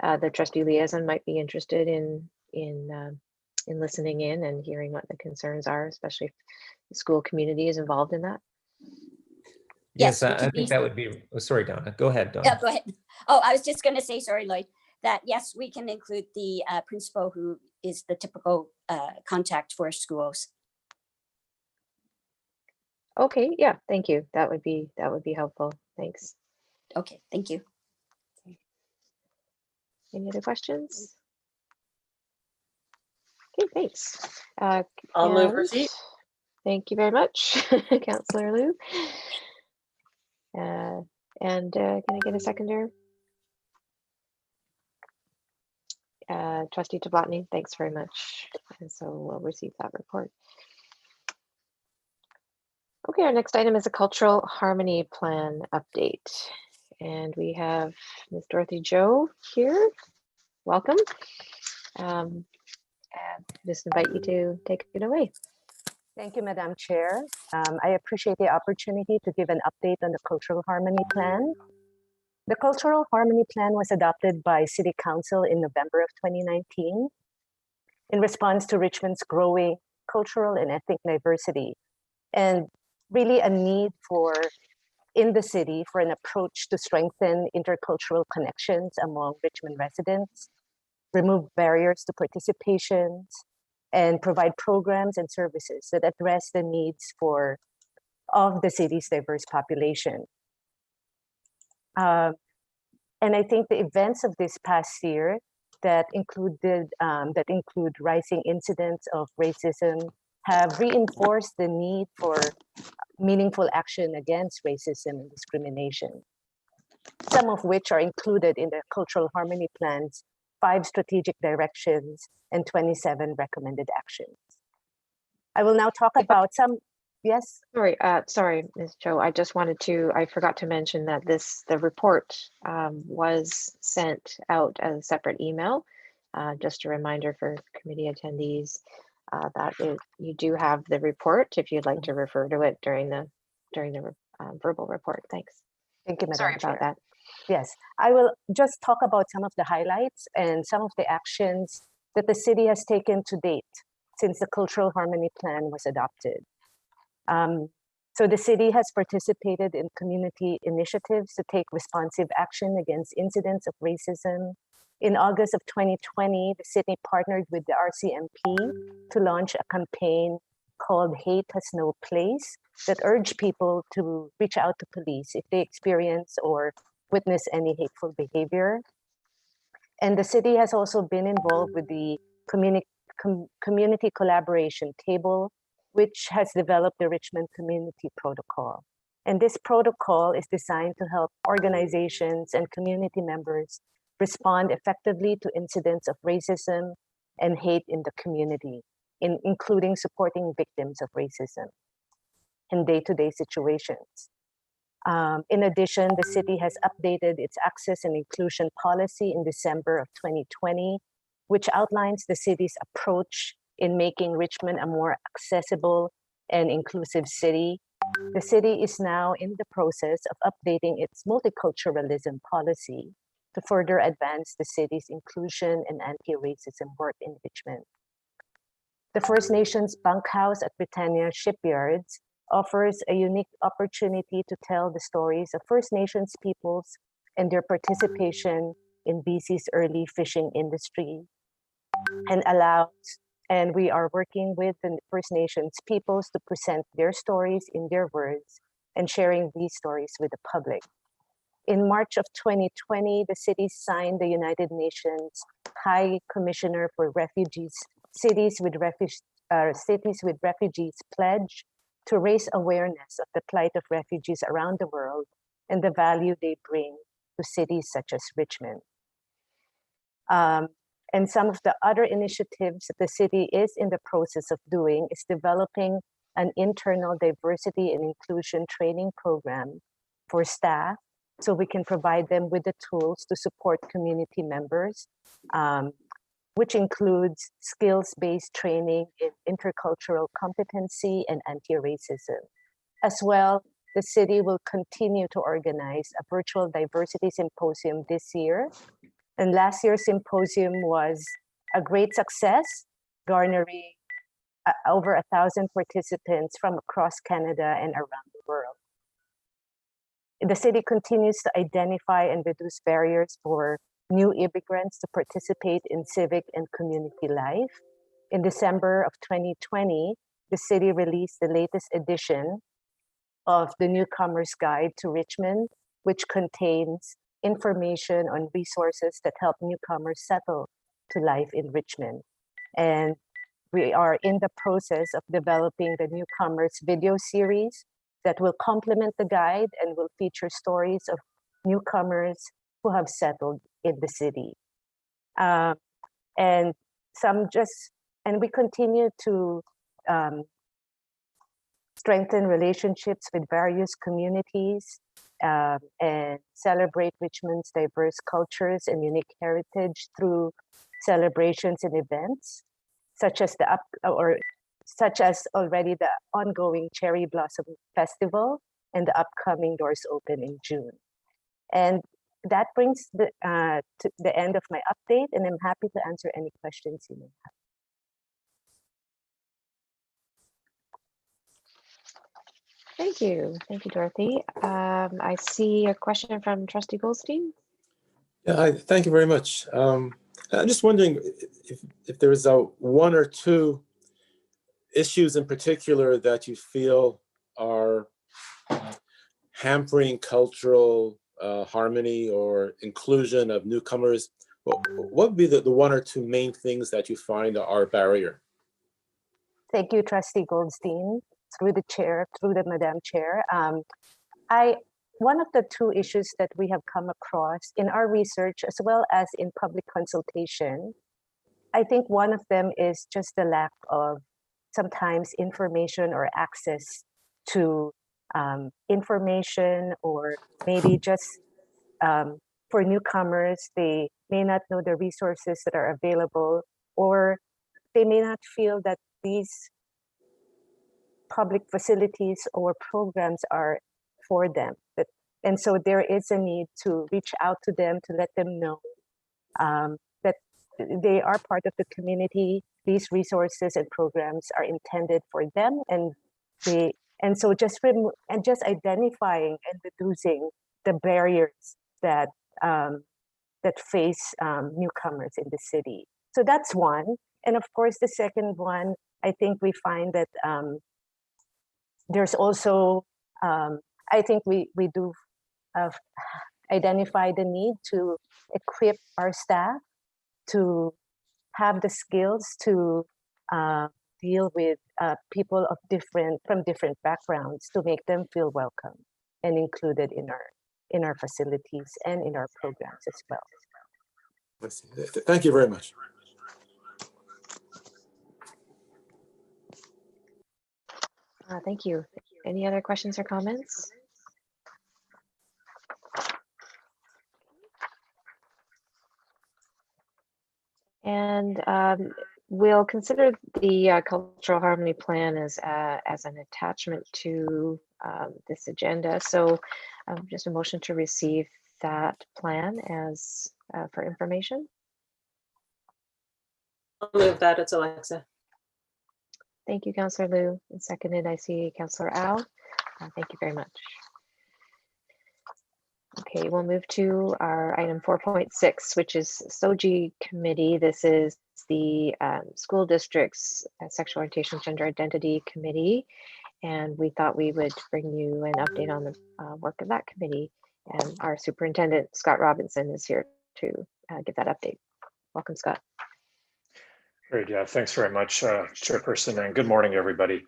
the trustee liaison might be interested in listening in and hearing what the concerns are, especially if the school community is involved in that. Yes, I think that would be, sorry, Donna, go ahead, Donna. Yeah, go ahead. Oh, I was just going to say, sorry, Lloyd, that yes, we can include the principal, who is the typical contact for schools. Okay, yeah, thank you. That would be helpful. Thanks. Okay, thank you. Any other questions? Okay, thanks. I'll move receipt. Thank you very much, Councillor Liu. Can I get a seconder? Trustee Tablatny, thanks very much. And so we'll receive that report. Okay, our next item is a cultural harmony plan update. And we have Ms. Dorothy Joe here. Welcome. And just invite you to take it away. Thank you, Madam Chair. I appreciate the opportunity to give an update on the Cultural Harmony Plan. The Cultural Harmony Plan was adopted by City Council in November of 2019 in response to Richmond's growing cultural and ethnic diversity, and really a need in the city for an approach to strengthen intercultural connections among Richmond residents, remove barriers to participation, and provide programs and services that address the needs for of the city's diverse population. And I think the events of this past year that include rising incidents of racism have reinforced the need for meaningful action against racism and discrimination, some of which are included in the Cultural Harmony Plan's 5 strategic directions and 27 recommended actions. I will now talk about some, yes? Sorry, Ms. Cho, I forgot to mention that the report was sent out as a separate email. Just a reminder for committee attendees you do have the report if you'd like to refer to it during the verbal report. Thanks. Thank you, Madam Sorry Chair. about that. Yes, I will just talk about some of the highlights and some of the actions that the city has taken to date since the Cultural Harmony Plan was adopted. So the city has participated in community initiatives to take responsive action against incidents of racism. In August of 2020, the city partnered with the RCMP to launch a campaign called Hate Has No Place that urged people to reach out to police if they experience or witness any hateful behavior. And the city has also been involved with the community collaboration table, which has developed the Richmond Community Protocol. And this protocol is designed to help organizations and community members respond effectively to incidents of racism and hate in the community, including supporting victims of racism in day-to-day situations. In addition, the city has updated its access and inclusion policy in December of 2020, which outlines the city's approach in making Richmond a more accessible and inclusive city. The city is now in the process of updating its multiculturalism policy to further advance the city's inclusion and anti-racism work in Richmond. The First Nations bunkhouse at Britannia Shipyards offers a unique opportunity to tell the stories of First Nations peoples and their participation in BC's early fishing industry, and we are working with the First Nations peoples to present their stories in their words and sharing these stories with the public. In March of 2020, the city signed the United Nations High Commissioner for Refugees, Cities with Refugees Pledge to raise awareness of the plight of refugees around the world and the value they bring to cities such as Richmond. And some of the other initiatives that the city is in the process of doing is developing an internal diversity and inclusion training program for staff so we can provide them with the tools to support community members, which includes skills-based training in intercultural competency and anti-racism. As well, the city will continue to organize a virtual diversity symposium this year. And last year's symposium was a great success, garnering over 1,000 participants from across Canada and around the world. The city continues to identify and reduce barriers for new immigrants to participate in civic and community life. In December of 2020, the city released the latest edition of the Newcomer's Guide to Richmond, which contains information on resources that help newcomers settle to life in Richmond. And we are in the process of developing the Newcomers video series that will complement the guide and will feature stories of newcomers who have settled in the city. And we continue to strengthen relationships with various communities and celebrate Richmond's diverse cultures and unique heritage through celebrations and events, such as already the ongoing Cherry Blossom Festival and the upcoming Doors Open in June. And that brings to the end of my update, and I'm happy to answer any questions you may have. Thank you, Dorothy. I see a question from Trustee Goldstein. Yeah, hi, thank you very much. I'm just wondering if there is one or two issues in particular that you feel are hampering cultural harmony or inclusion of newcomers, what would be the one or two main things that you find are a barrier? Thank you, Trustee Goldstein. Through the Madam Chair. One of the two issues that we have come across in our research as well as in public consultation, I think one of them is just the lack of sometimes information or access to information, or maybe just for newcomers, they may not know the resources that are available, or they may not feel that these public facilities or programs are for them. And so there is a need to reach out to them to let them know that they are part of the community. These resources and programs are intended for them, and so just identifying and reducing the barriers that face newcomers in the city. So that's one. And of course, the second one, I think we find that there's also, I think we do identify the need to equip our staff to have the skills to deal with people from different backgrounds, to make them feel welcome and included in our facilities and in our programs as well. I see. Thank you very much. Thank you. Any other questions or comments? And we'll consider the cultural harmony plan as an attachment to this agenda. So just a motion to receive that plan as for information. I'll move that. It's Alexa. Thank you, Councillor Liu. And seconded, I see Councillor Au. Thank you very much. Okay, we'll move to our item 4.6, which is SOGI committee. This is the school district's sexual orientation, gender identity committee. And we thought we would bring you an update on the work of that committee. And our superintendent, Scott Robinson, is here to give that update. Welcome, Scott. Great, yeah, thanks very much, Chairperson, and good morning, everybody.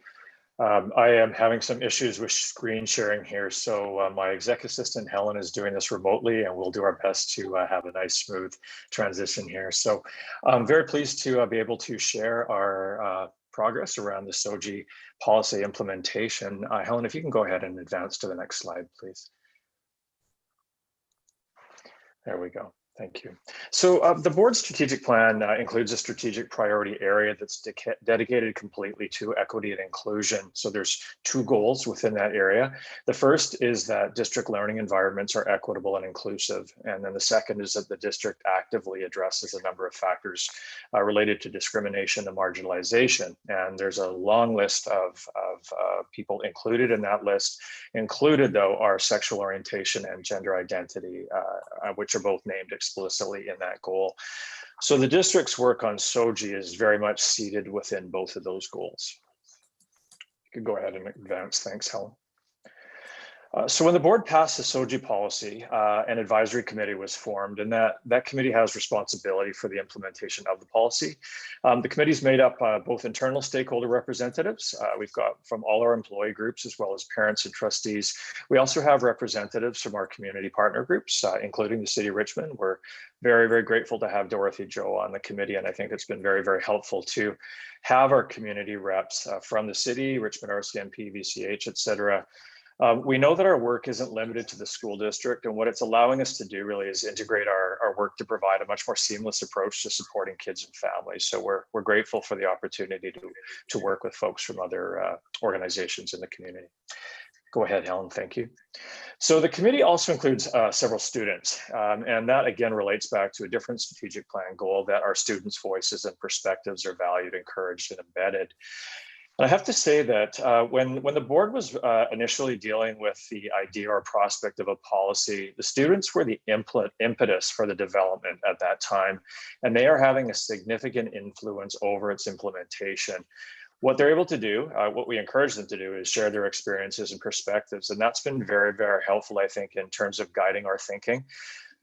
I am having some issues with screen sharing here, so my exec assistant, Helen, is doing this remotely, and we'll do our best to have a nice, smooth transition here. So I'm very pleased to be able to share our progress around the SOGI policy implementation. Helen, if you can go ahead and advance to the next slide, please. There we go. Thank you. So the board's strategic plan includes a strategic priority area that's dedicated completely to equity and inclusion. So there's two goals within that area. The first is that district learning environments are equitable and inclusive. And then the second is that the district actively addresses a number of factors related to discrimination and marginalization. And there's a long list of people included in that list. Included, though, are sexual orientation and gender identity, which are both named explicitly in that goal. So the district's work on SOGI is very much seated within both of those goals. You can go ahead and advance. Thanks, Helen. So when the board passed the SOGI policy, an advisory committee was formed, and that committee has responsibility for the implementation of the policy. The committee is made up both internal stakeholder representatives. We've got from all our employee groups, as well as parents and trustees. We also have representatives from our community partner groups, including the City of Richmond. We're very, very grateful to have Dorothy Joe on the committee, and I think it's been very, very helpful to have our community reps from the city, Richmond RCMP, VCH, et cetera. We know that our work isn't limited to the school district, and what it's allowing us to do really is integrate our work to provide a much more seamless approach to supporting kids and families. So we're grateful for the opportunity to work with folks from other organizations in the community. Go ahead, Helen, thank you. So the committee also includes several students, and that again relates back to a different strategic plan goal that our students' voices and perspectives are valued, encouraged, and embedded. I have to say that when the board was initially dealing with the idea or prospect of a policy, the students were the impetus for the development at that time, and they are having a significant influence over its implementation. What they're able to do, what we encourage them to do, is share their experiences and perspectives. And that's been very, very helpful, I think, in terms of guiding our thinking.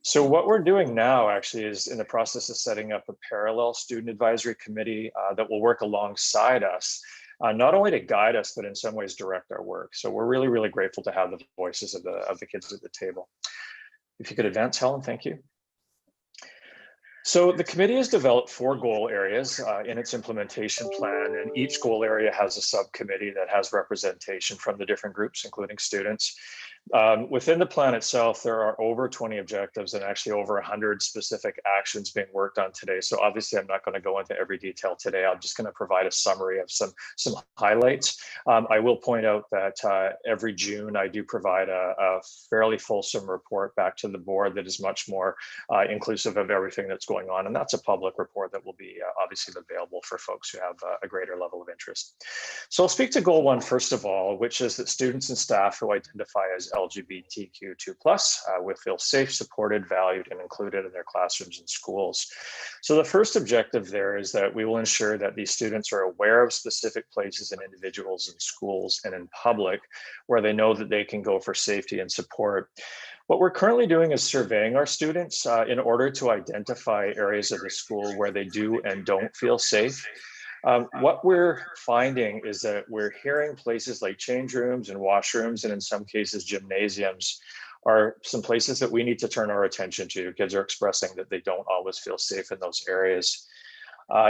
So what we're doing now actually is in the process of setting up a parallel student advisory committee that will work alongside us, not only to guide us, but in some ways direct our work. So we're really, really grateful to have the voices of the kids at the table. If you could advance, Helen, thank you. So the committee has developed 4 goal areas in its implementation plan, and each goal area has a subcommittee that has representation from the different groups, including students. Within the plan itself, there are over 20 objectives and actually over 100 specific actions being worked on today. So obviously I'm not going to go into every detail today. I'm just going to provide a summary of some highlights. I will point out that every June I do provide a fairly fulsome report back to the board that is much more inclusive of everything that's going on. And that's a public report that will be obviously available for folks who have a greater level of interest. So I'll speak to goal 1 first of all, which is that students and staff who identify as LGBTQ2+ will feel safe, supported, valued, and included in their classrooms and schools. So the first objective there is that we will ensure that these students are aware of specific places and individuals in schools and in public where they know that they can go for safety and support. What we're currently doing is surveying our students in order to identify areas of the school where they do and don't feel safe. What we're finding is that we're hearing places like change rooms and washrooms, and in some cases gymnasiums, are some places that we need to turn our attention to. Kids are expressing that they don't always feel safe in those areas.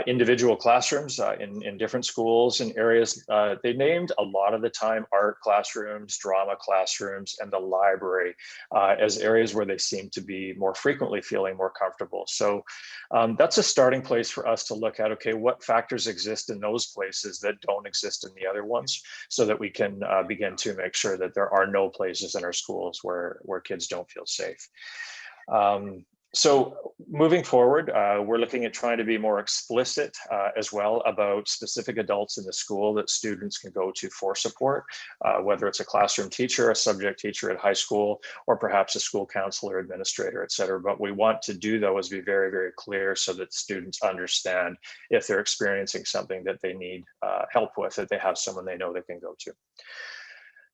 Individual classrooms in different schools and areas. They named a lot of the time art classrooms, drama classrooms, and the library as areas where they seem to be more frequently feeling more comfortable. So that's a starting place for us to look at, okay, what factors exist in those places that don't exist in the other ones, so that we can begin to make sure that there are no places in our schools where kids don't feel safe. So moving forward, we're looking at trying to be more explicit as well about specific adults in the school that students can go to for support, whether it's a classroom teacher, a subject teacher at high school, or perhaps a school counselor, administrator, et cetera. But we want to do, though, is be very, very clear so that students understand if they're experiencing something that they need help with, that they have someone they know they can go to.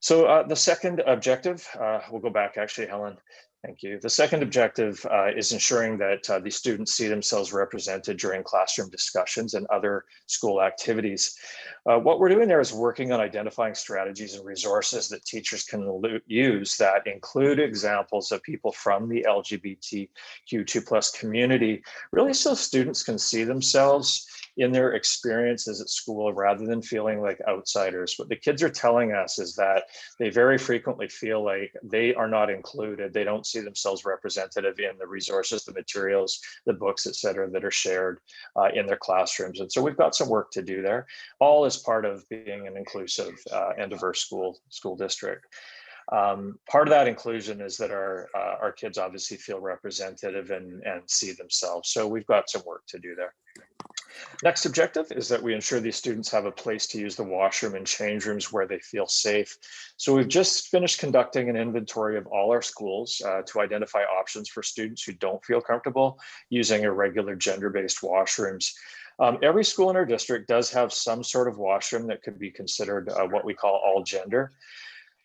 So the second objective, we'll go back actually, Helen. Thank you. The second objective is ensuring that these students see themselves represented during classroom discussions and other school activities. What we're doing there is working on identifying strategies and resources that teachers can use that include examples of people from the LGBTQ2+ community, really so students can see themselves in their experiences at school rather than feeling like outsiders. What the kids are telling us is that they very frequently feel like they are not included. They don't see themselves representative in the resources, the materials, the books, et cetera, that are shared in their classrooms. And so we've got some work to do there, all as part of being an inclusive and diverse school district. Part of that inclusion is that our kids obviously feel representative and see themselves. So we've got some work to do there. Next objective is that we ensure these students have a place to use the washroom and change rooms where they feel safe. So we've just finished conducting an inventory of all our schools to identify options for students who don't feel comfortable using irregular gender-based washrooms. Every school in our district does have some sort of washroom that could be considered what we call all gender.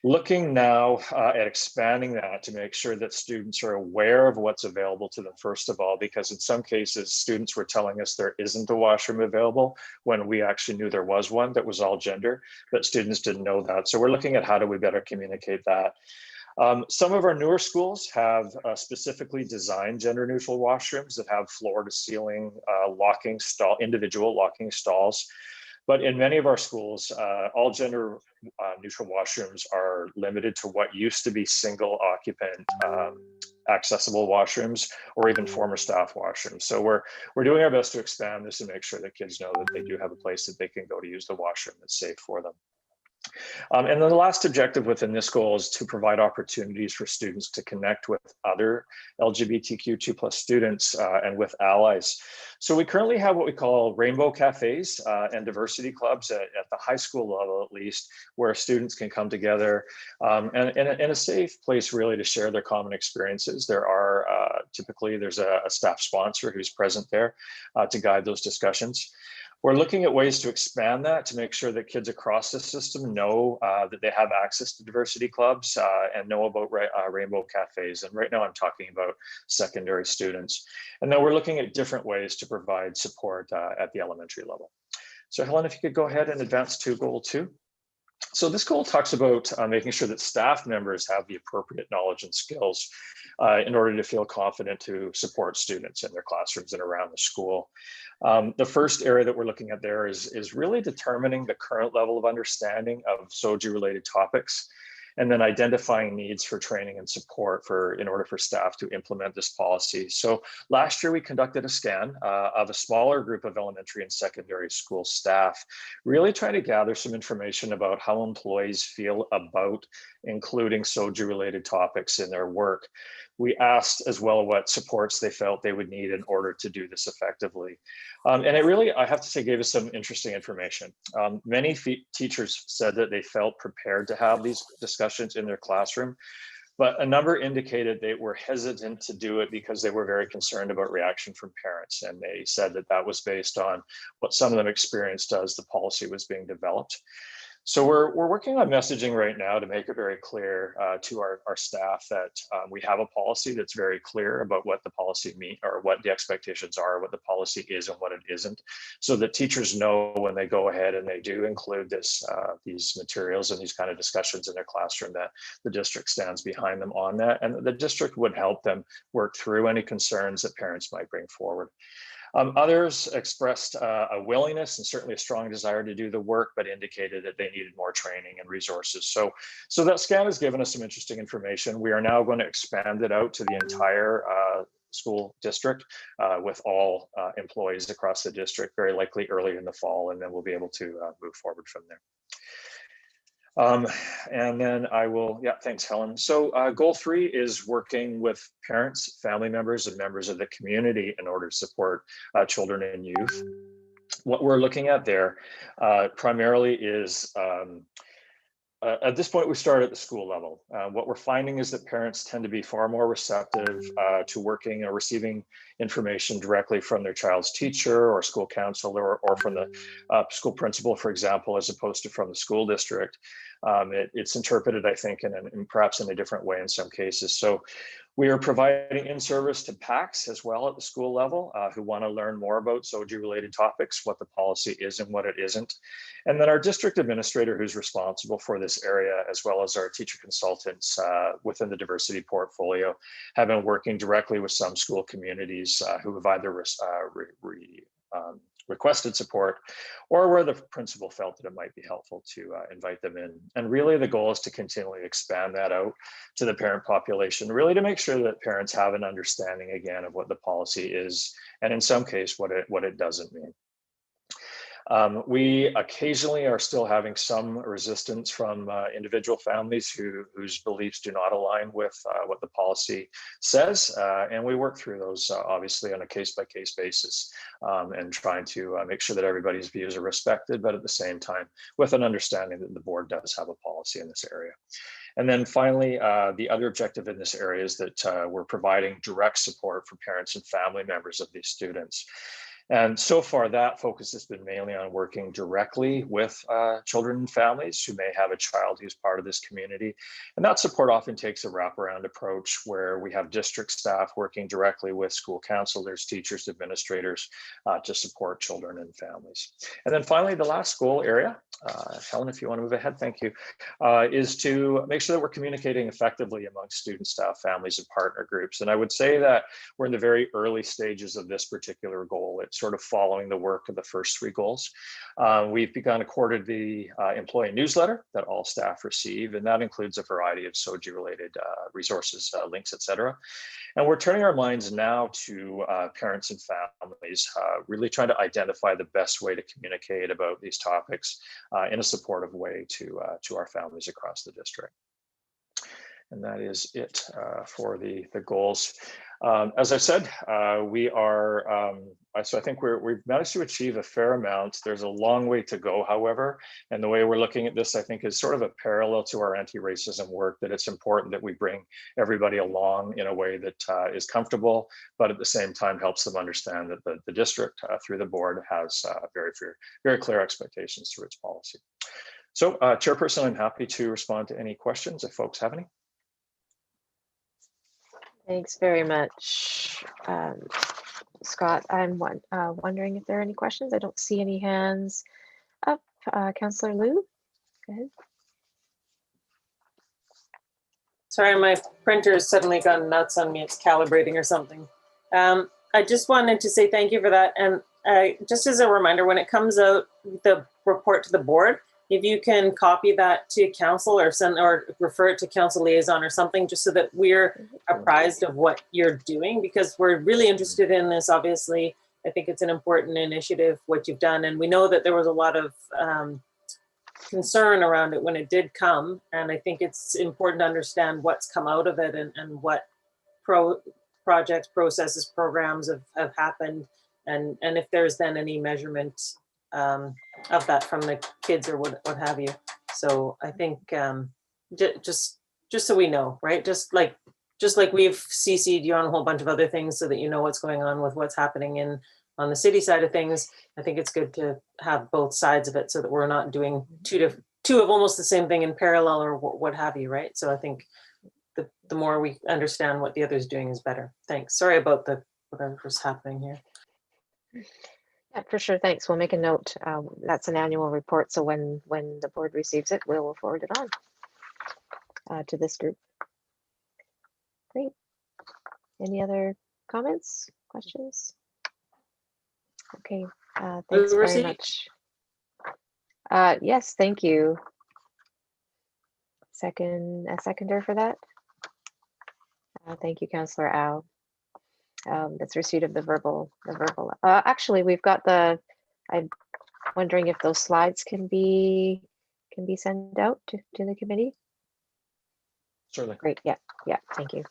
Looking now at expanding that to make sure that students are aware of what's available to them, first of all, because in some cases, students were telling us there isn't a washroom available when we actually knew there was one that was all gender, but students didn't know that. So we're looking at how do we better communicate that. Some of our newer schools have specifically designed gender neutral washrooms that have floor to ceiling individual locking stalls. But in many of our schools, all gender neutral washrooms are limited to what used to be single occupant accessible washrooms, or even former staff washrooms. So we're doing our best to expand this and make sure that kids know that they do have a place that they can go to use the washroom that's safe for them. And then the last objective within this goal is to provide opportunities for students to connect with other LGBTQ2+ students and with allies. So we currently have what we call rainbow cafes and diversity clubs at the high school level, at least, where students can come together and in a safe place really to share their common experiences. There are typically there's a staff sponsor who's present there to guide those discussions. We're looking at ways to expand that to make sure that kids across the system know that they have access to diversity clubs and know about rainbow cafes. And right now I'm talking about secondary students. And then we're looking at different ways to provide support at the elementary level. So Helen, if you could go ahead and advance to goal 2. So this goal talks about making sure that staff members have the appropriate knowledge and skills in order to feel confident to support students in their classrooms and around the school. The first area that we're looking at there is really determining the current level of understanding of SOGI related topics, and then identifying needs for training and support in order for staff to implement this policy. So last year we conducted a scan of a smaller group of elementary and secondary school staff, really trying to gather some information about how employees feel about including SOGI related topics in their work. We asked as well what supports they felt they would need in order to do this effectively. And it really, I have to say, gave us some interesting information. Many teachers said that they felt prepared to have these discussions in their classroom, but a number indicated they were hesitant to do it because they were very concerned about reaction from parents. And they said that that was based on what some of them experienced as the policy was being developed. So we're working on messaging right now to make it very clear to our staff that we have a policy that's very clear about what the policy means, or what the expectations are, what the policy is and what it isn't, so that teachers know when they go ahead and they do include these materials and these kind of discussions in their classroom, that the district stands behind them on that, and the district would help them work through any concerns that parents might bring forward. Others expressed a willingness and certainly a strong desire to do the work, but indicated that they needed more training and resources. So that scan has given us some interesting information. We are now going to expand it out to the entire school district with all employees across the district, very likely early in the fall, and then we'll be able to move forward from there. And then I will, thanks, Helen. So goal 3 is working with parents, family members, and members of the community in order to support children and youth. What we're looking at there primarily is, at this point, we start at the school level. What we're finding is that parents tend to be far more receptive to working or receiving information directly from their child's teacher or school counselor or from the school principal, for example, as opposed to from the school district. It's interpreted, I think, in perhaps in a different way in some cases. So we are providing in-service to PACs as well at the school level who want to learn more about SOGI-related topics, what the policy is and what it isn't. And then our district administrator, who's responsible for this area, as well as our teacher consultants within the diversity portfolio, have been working directly with some school communities who have either requested support, or where the principal felt that it might be helpful to invite them in. And really the goal is to continually expand that out to the parent population, really to make sure that parents have an understanding again of what the policy is, and in some case, what it doesn't mean. We occasionally are still having some resistance from individual families whose beliefs do not align with what the policy says. And we work through those obviously on a case-by-case basis and trying to make sure that everybody's views are respected, but at the same time with an understanding that the board does have a policy in this area. And then finally, the other objective in this area is that we're providing direct support for parents and family members of these students. And so far, that focus has been mainly on working directly with children and families who may have a child who's part of this community. And that support often takes a wraparound approach where we have district staff working directly with school counselors, teachers, administrators to support children and families. And then finally, the last goal area, Helen, if you want to move ahead, thank you, is to make sure that we're communicating effectively among student, staff, families, and partner groups. And I would say that we're in the very early stages of this particular goal. It's sort of following the work of the first 3 goals. We've begun a quarterly employee newsletter that all staff receive, and that includes a variety of SOGI-related resources, links, etc. And we're turning our minds now to parents and families, really trying to identify the best way to communicate about these topics in a supportive way to our families across the district. And that is it for the goals. As I said, we are, so I think we've managed to achieve a fair amount. There's a long way to go, however, and the way we're looking at this, I think, is sort of a parallel to our anti-racism work, that it's important that we bring everybody along in a way that is comfortable, but at the same time helps them understand that the district through the board has very clear expectations through its policy. So, Chairperson, I'm happy to respond to any questions if folks have any. Thanks very much, Scott. I'm wondering if there are any questions. I don't see any hands up. Councillor Liu, go ahead. Sorry, my printer has suddenly gone nuts on me. It's calibrating or something. I just wanted to say thank you for that. And just as a reminder, when it comes out, the report to the board, if you can copy that to council or send or refer it to council liaison or something, just so that we're apprised of what you're doing, because we're really interested in this. Obviously, I think it's an important initiative, what you've done. And we know that there was a lot of concern around it when it did come. And I think it's important to understand what's come out of it and what projects, processes, programs have happened. And if there's then any measurement of that from the kids or what have you. So I think just so we know, right? Just like we've CC'd you on a whole bunch of other things so that you know what's going on with what's happening on the city side of things. I think it's good to have both sides of it so that we're not doing two of almost the same thing in parallel or what have you, right? So I think the more we understand what the other is doing is better. Thanks. Sorry about whatever's happening here. Yeah, for sure. Thanks. We'll make a note. That's an annual report. So when the board receives it, we'll forward it on to this group. Great. Any other comments, questions? Okay. Thanks very much. Yes, thank you. A seconder for that. Thank you, Councillor Au. That's receipt of the verbal. Actually, we've got I'm wondering if those slides can be sent out to the committee. Certainly. Great. Yeah. Thank you.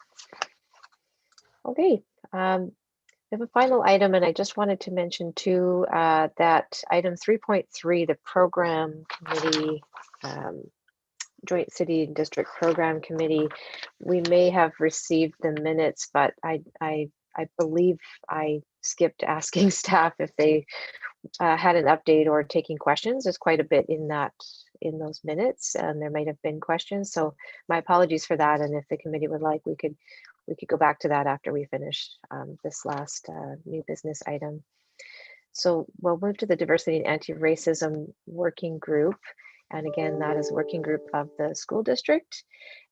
Okay. We have a final item, and I just wanted to mention too that item 3.3, the program committee, Joint City and District Program Committee. We may have received the minutes, but I believe I skipped asking staff if they had an update or taking questions. There's quite a bit in those minutes, and there might have been questions. So my apologies for that. And if the committee would like, we could go back to that after we finish this last new business item. So we'll move to the Diversity and Anti-Racism Working Group. And again, that is a working group of the school district.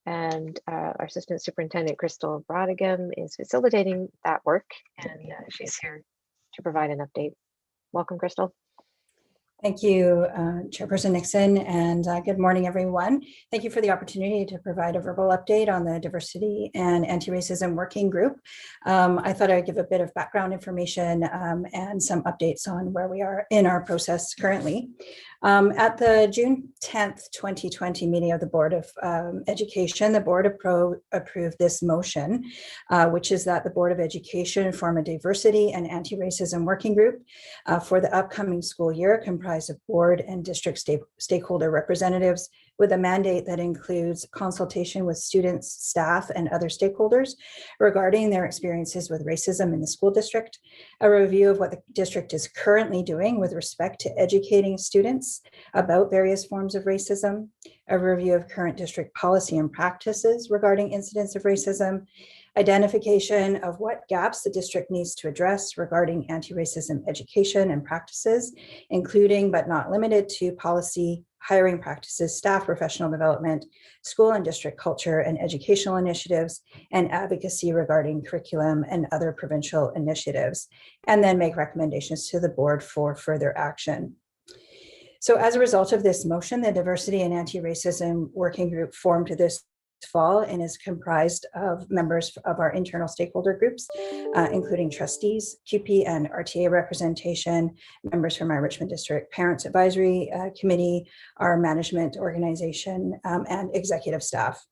And our Assistant Superintendent, Crystal Brodigan, is facilitating that work. And she's here to provide an update. Welcome, Crystal. Thank you, Chairperson Nixon, and good morning, everyone. Thank you for the opportunity to provide a verbal update on the Diversity and Anti-Racism Working Group. I thought I'd give a bit of background information and some updates on where we are in our process currently. At the June 10th, 2020 meeting of the Board of Education, the board approved this motion, which is that the Board of Education form a Diversity and Anti-Racism Working Group for the upcoming school year, comprised of board and district stakeholder representatives, with a mandate that includes consultation with students, staff, and other stakeholders regarding their experiences with racism in the school district, a review of what the district is currently doing with respect to educating students about various forms of racism, a review of current district policy and practices regarding incidents of racism, identification of what gaps the district needs to address regarding anti-racism education and practices, including but not limited to policy, hiring practices, staff professional development, school and district culture and educational initiatives, and advocacy regarding curriculum and other provincial initiatives, and then make recommendations to the board for further action. So as a result of this motion, the Diversity and Anti-Racism Working Group formed this fall and is comprised of members of our internal stakeholder groups, including trustees, QP and RTA representation, members from our Richmond District Parents Advisory Committee, our management organization, and executive staff.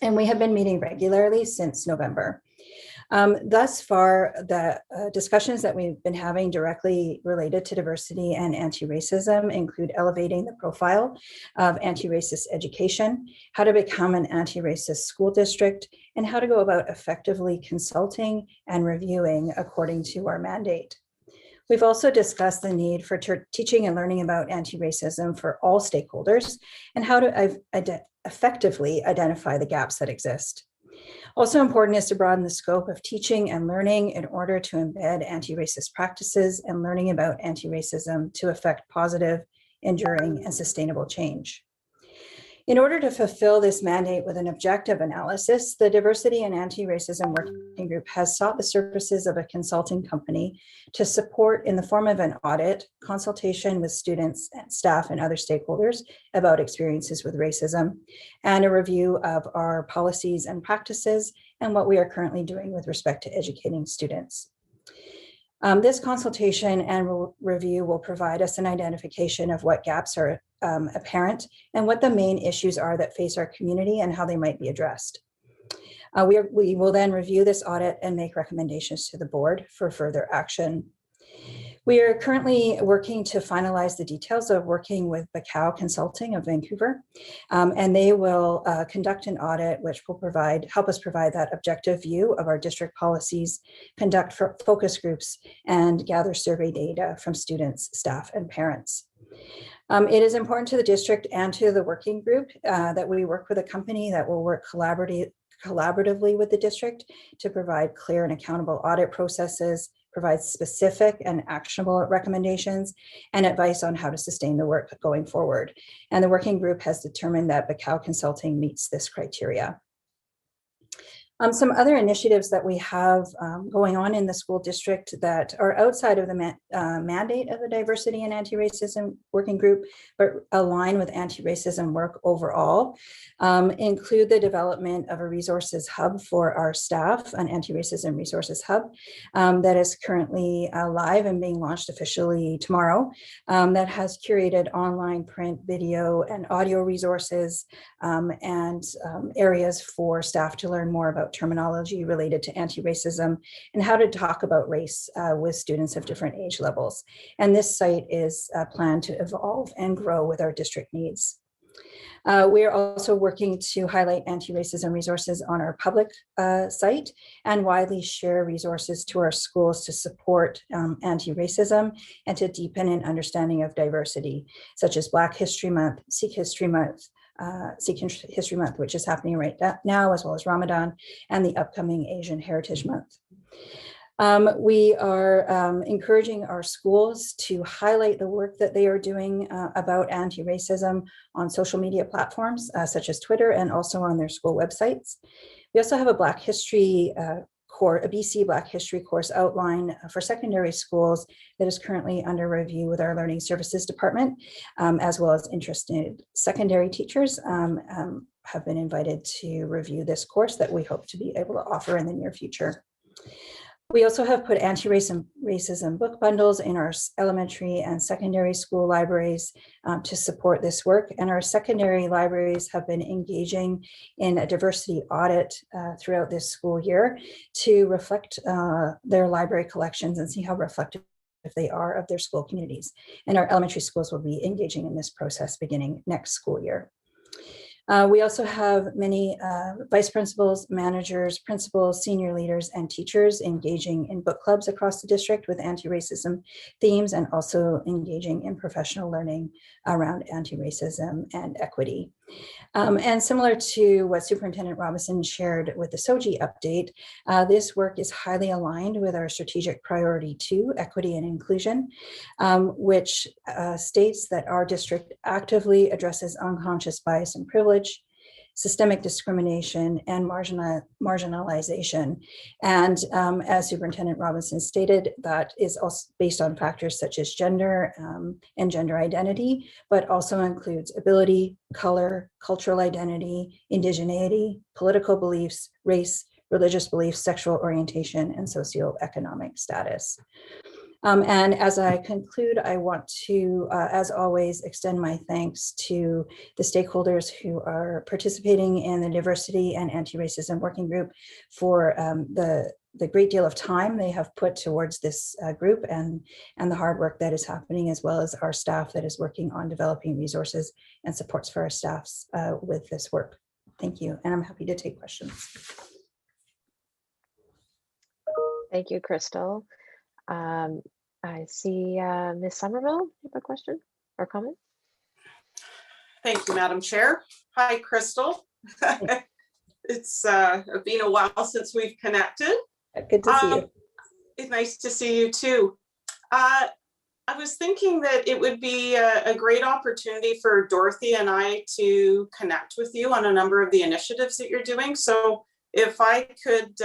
And we have been meeting regularly since November. Thus far, the discussions that we've been having directly related to diversity and anti-racism include elevating the profile of anti-racist education, how to become an anti-racist school district, and how to go about effectively consulting and reviewing according to our mandate. We've also discussed the need for teaching and learning about anti-racism for all stakeholders and how to effectively identify the gaps that exist. Also important is to broaden the scope of teaching and learning in order to embed anti-racist practices and learning about anti-racism to affect positive, enduring, and sustainable change. In order to fulfill this mandate with an objective analysis, the Diversity and Anti-Racism Working Group has sought the services of a consulting company to support in the form of an audit, consultation with students, and staff, and other stakeholders about experiences with racism, and a review of our policies and practices and what we are currently doing with respect to educating students. This consultation and review will provide us an identification of what gaps are apparent and what the main issues are that face our community and how they might be addressed. We will then review this audit and make recommendations to the board for further action. We are currently working to finalize the details of working with Bacau Consulting of Vancouver, and they will conduct an audit which will help us provide that objective view of our district policies, conduct focus groups, and gather survey data from students, staff, and parents. It is important to the district and to the working group that we work with a company that will work collaboratively with the district to provide clear and accountable audit processes, provide specific and actionable recommendations, and advice on how to sustain the work going forward. And the working group has determined that Bacau Consulting meets this criteria. Some other initiatives that we have going on in the school district that are outside of the mandate of the Diversity and Anti-Racism Working Group, but align with anti-racism work overall, include the development of a resources hub for our staff, an anti-racism resources hub that is currently live and being launched officially tomorrow, that has curated online, print, video, and audio resources and areas for staff to learn more about terminology related to anti-racism and how to talk about race with students of different age levels. And this site is planned to evolve and grow with our district needs. We are also working to highlight anti-racism resources on our public site and widely share resources to our schools to support anti-racism and to deepen an understanding of diversity, such as Black History Month, Sikh History Month, which is happening right now, as well as Ramadan and the upcoming Asian Heritage Month. We are encouraging our schools to highlight the work that they are doing about anti-racism on social media platforms, such as Twitter, and also on their school websites. We also have a Black History a BC Black History course outline for secondary schools that is currently under review with our Learning Services Department, as well as interested secondary teachers have been invited to review this course that we hope to be able to offer in the near future. We also have put anti-racism book bundles in our elementary and secondary school libraries to support this work. And our secondary libraries have been engaging in a diversity audit throughout this school year to reflect their library collections and see how reflective they are of their school communities. And our elementary schools will be engaging in this process beginning next school year. We also have many vice principals, managers, principals, senior leaders, and teachers engaging in book clubs across the district with anti-racism themes and also engaging in professional learning around anti-racism and equity. And similar to what Superintendent Robinson shared with the SOGI update, this work is highly aligned with our strategic priority 2, equity and inclusion, which states that our district actively addresses unconscious bias and privilege, systemic discrimination, and marginalization. And as Superintendent Robinson stated, that is also based on factors such as gender and gender identity, but also includes ability, color, cultural identity, indigeneity, political beliefs, race, religious beliefs, sexual orientation, and socioeconomic status. And as I conclude, I want to, as always, extend my thanks to the stakeholders who are participating in the Diversity and Anti-Racism Working Group for the great deal of time they have put towards this group and the hard work that is happening, as well as our staff that is working on developing resources and supports for our staffs with this work. Thank you, and I'm happy to take questions. Thank you, Crystal. I see Ms. Somerville, you have a question or comment? Thank you, Madam Chair. Hi, Crystal. It's been a while since we've connected. Good to see you. It's nice to see you too. I was thinking that it would be a great opportunity for Dorothy and I to connect with you on a number of the initiatives that you're doing. So if I could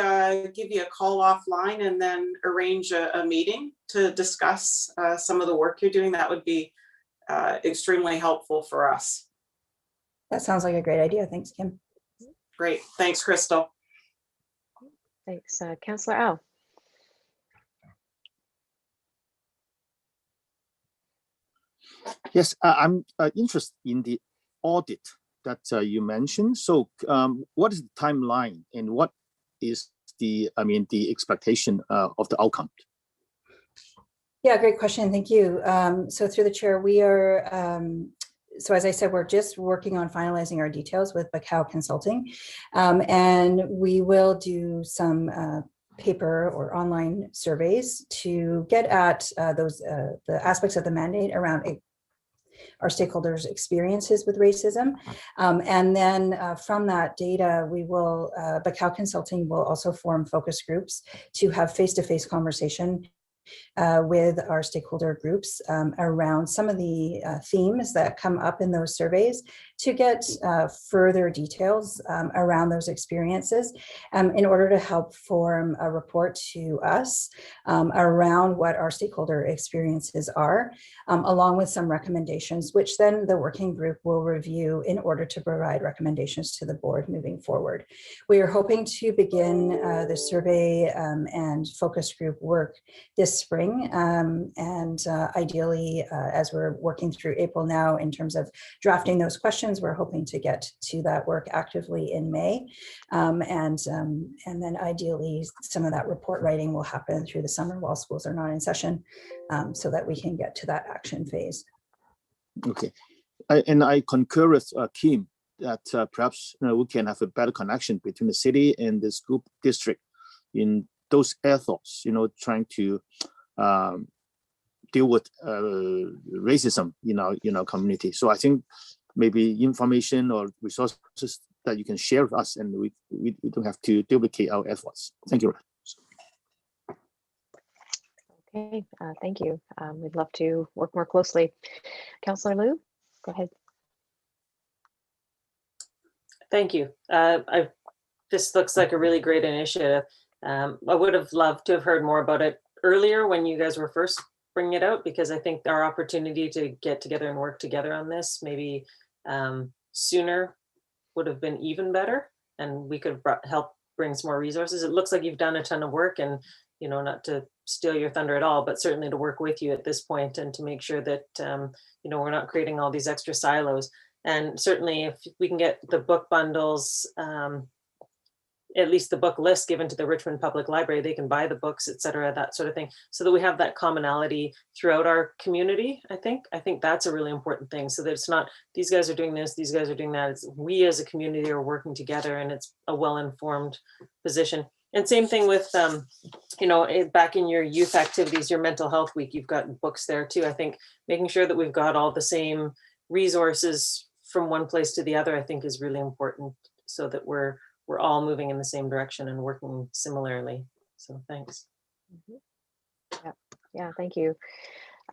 give you a call offline and then arrange a meeting to discuss some of the work you're doing, that would be extremely helpful for us. That sounds like a great idea. Thanks, Kim. Great. Thanks, Crystal. Thanks, Councillor Au. Yes, I'm interested in the audit that you mentioned. So what is the timeline and what is the expectation of the outcome? Yeah, great question. Thank you. So through the chair, we are, so as I said, we're just working on finalizing our details with Bacau Consulting, and we will do some paper or online surveys to get at the aspects of the mandate around our stakeholders' experiences with racism. And then from that data, we will, Bacau Consulting will also form focus groups to have face-to-face conversation with our stakeholder groups around some of the themes that come up in those surveys to get further details around those experiences in order to help form a report to us around what our stakeholder experiences are, along with some recommendations, which then the working group will review in order to provide recommendations to the board moving forward. We are hoping to begin the survey and focus group work this spring, and ideally, as we're working through April now in terms of drafting those questions, we're hoping to get to that work actively in May, and then ideally some of that report writing will happen through the summer while schools are not in session, so that we can get to that action phase. Okay, and I concur with Kim that perhaps we can have a better connection between the city and the school district in those efforts, trying to deal with racism in our community. So I think maybe information or resources that you can share with us, and we don't have to duplicate our efforts. Thank you. Okay, thank you. We'd love to work more closely. Councillor Liu, go ahead. Thank you. This looks like a really great initiative. I would have loved to have heard more about it earlier when you guys were first bringing it out, because I think our opportunity to get together and work together on this maybe sooner would have been even better, and we could help bring some more resources. It looks like you've done a ton of work, and not to steal your thunder at all, but certainly to work with you at this point and to make sure that we're not creating all these extra silos. And certainly if we can get the book bundles, at least the book list given to the Richmond Public Library, they can buy the books, etc., that sort of thing, so that we have that commonality throughout our community. I think that's a really important thing, so that it's not these guys are doing this, these guys are doing that. It's we as a community are working together, and it's a well-informed position. And same thing with, back in your youth activities, your mental health week, you've got books there too. I think making sure that we've got all the same resources from one place to the other, I think is really important, so that we're all moving in the same direction and working similarly. So thanks. Yeah, thank you.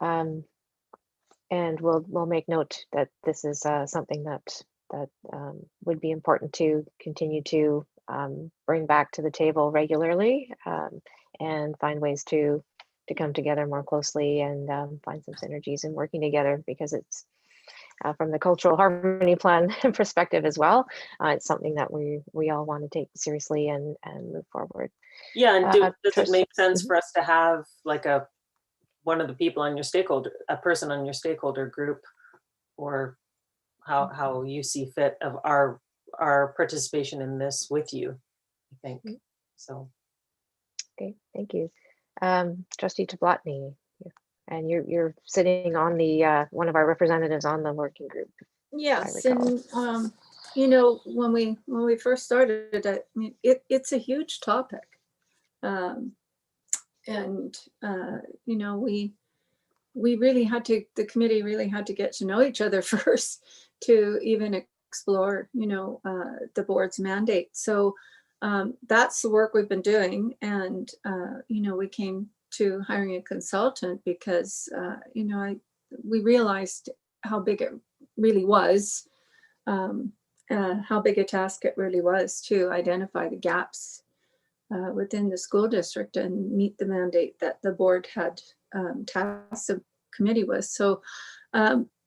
And we'll make note that this is something that would be important to continue to bring back to the table regularly, and find ways to come together more closely and find some synergies in working together, because it's from the cultural harmony plan perspective as well. It's something that we all want to take seriously and move forward. Yeah, and does it make sense for us to have like a one of the people on your stakeholder, a person on your stakeholder group, or how you see fit of our participation in this with you, I think. So. Okay, thank you. Trustee Tablotny, and you're sitting on the one of our representatives on the working group. Yes, and you know, when we first started, I mean, it's a huge topic, and you know, we really had to, the committee really had to get to know each other first to even explore, you know, the board's mandate. So that's the work we've been doing, and you know, we came to hiring a consultant because you know, we realized how big it really was, how big a task it really was to identify the gaps within the school district and meet the mandate that the board had tasked the committee with. So,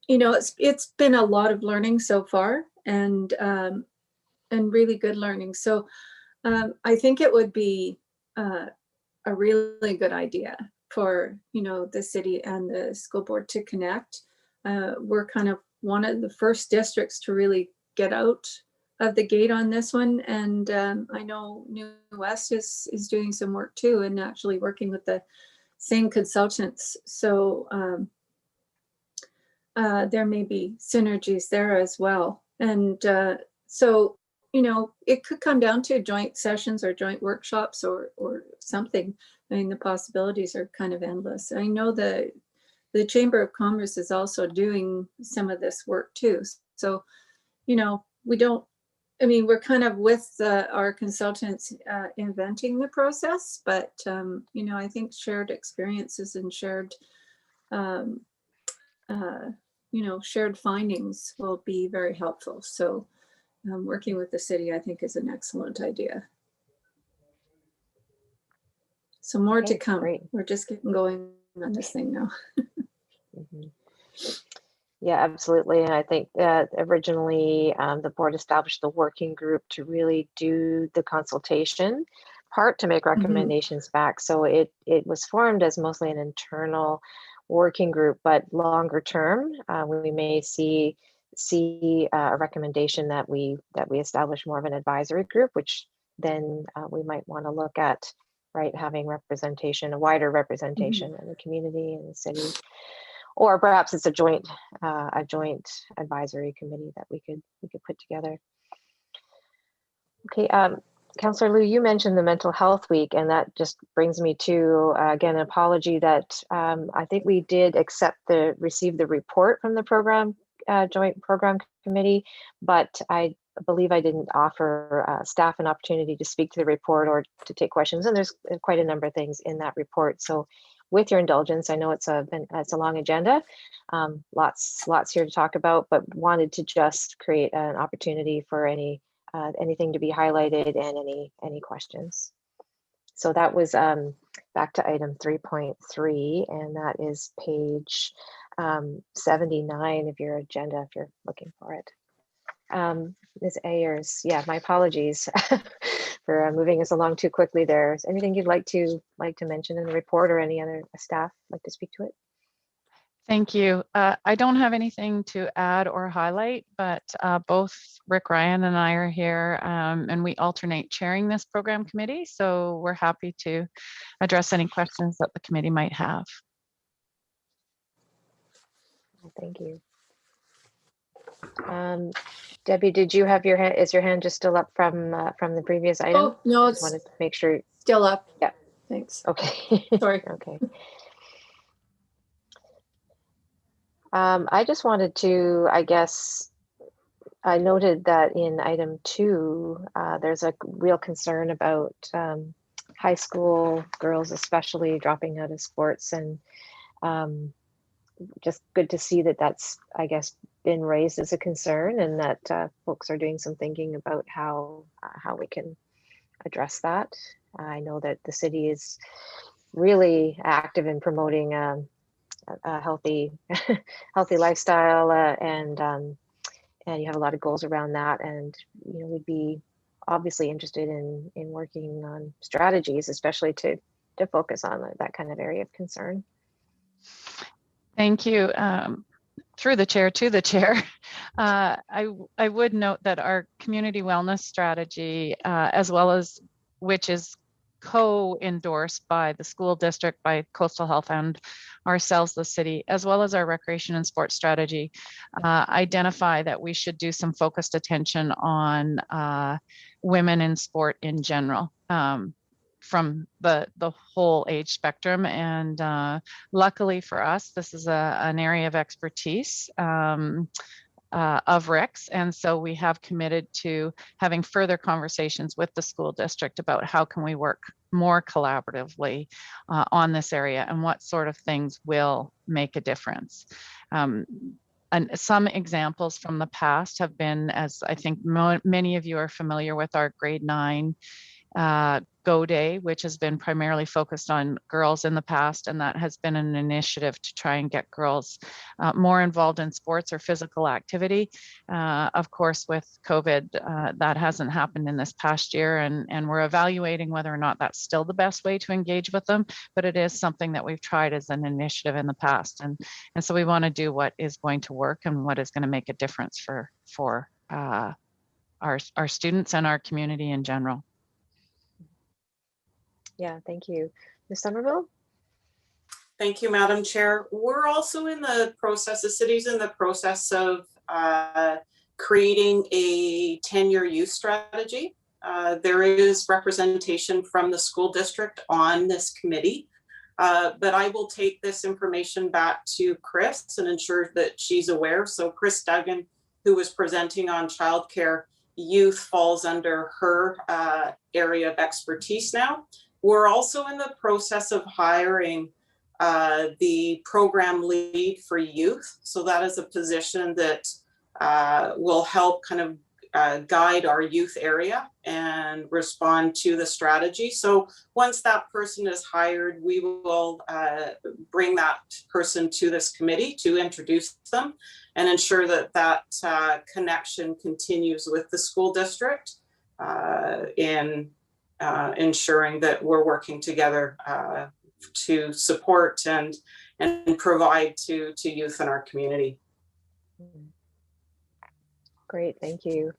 you know, it's been a lot of learning so far, and really good learning. So I think it would be a really good idea for, you know, the city and the school board to connect. We're kind of one of the first districts to really get out of the gate on this one. And I know New West is doing some work too, and actually working with the same consultants. So there may be synergies there as well. And so, you know, it could come down to joint sessions or joint workshops or something. I mean, the possibilities are kind of endless. I know the Chamber of Commerce is also doing some of this work too. So, you know, we don't, I mean, we're kind of with our consultants inventing the process, but, you know, I think shared experiences and shared, you know, shared findings will be very helpful. So working with the city, I think, is an excellent idea. So more to come. Great. We're just getting going on this thing now. Yeah, absolutely. And I think that originally the board established the working group to really do the consultation part to make recommendations back. So it was formed as mostly an internal working group, but longer term, we may see a recommendation that we establish more of an advisory group, which then we might want to look at, right, having representation, a wider representation in the community and the city. Or perhaps it's a joint advisory committee that we could put together. Okay, Councillor Liu, you mentioned the Mental Health Week, and that just brings me to again an apology that I think we did receive the report from the joint program committee, but I believe I didn't offer staff an opportunity to speak to the report or to take questions, and there's quite a number of things in that report. So, with your indulgence, I know it's a long agenda, lots here to talk about, but wanted to just create an opportunity for anything to be highlighted and any questions. So that was back to item 3.3, and that is page 79 of your agenda if you're looking for it. Ms. Ayers, yeah, my apologies for moving us along too quickly there. Is anything you'd like to mention in the report, or any other staff like to speak to it? Thank you. I don't have anything to add or highlight, but both Rick Ryan and I are here, and we alternate chairing this program committee. So we're happy to address any questions that the committee might have. Thank you. Debbie, did you have your hand? Is your hand just still up from the previous item? Oh no, just wanted to make sure. Still up. Yeah. Thanks. Okay. Sorry. Okay. I just wanted to, I guess, I noted that in item 2, there's a real concern about high school girls, especially dropping out of sports, and just good to see that that's, I guess, been raised as a concern, and that folks are doing some thinking about how we can address that. I know that the city is really active in promoting a healthy lifestyle, and you have a lot of goals around that, and you know, we'd be obviously interested in working on strategies, especially to focus on that kind of area of concern. Thank you. Through the chair to the chair, I would note that our community wellness strategy, as well as which is co-endorsed by the school district, by Coastal Health and ourselves, the city, as well as our recreation and sports strategy, identify that we should do some focused attention on women in sport in general. From the whole age spectrum. And luckily for us, this is an area of expertise of Rick's. And so we have committed to having further conversations with the school district about how can we work more collaboratively on this area and what sort of things will make a difference. And some examples from the past have been, as I think many of you are familiar with, our grade 9 Go Day, which has been primarily focused on girls in the past, and that has been an initiative to try and get girls more involved in sports or physical activity. Of course, with COVID, that hasn't happened in this past year, and we're evaluating whether or not that's still the best way to engage with them, but it is something that we've tried as an initiative in the past. And so we want to do what is going to work and what is going to make a difference for our students and our community in general. Yeah, thank you. Ms. Somerville? Thank you, Madam Chair. We're also in the process, the city's in the process of creating a 10-year youth strategy. There is representation from the school district on this committee, but I will take this information back to Chris and ensure that she's aware. So Chris Duggan, who was presenting on childcare, youth falls under her area of expertise now. We're also in the process of hiring the program lead for youth. So that is a position that will help kind of guide our youth area and respond to the strategy. So once that person is hired, we will bring that person to this committee to introduce them and ensure that that connection continues with the school district in ensuring that we're working together to support and provide to youth in our community. Great, thank you.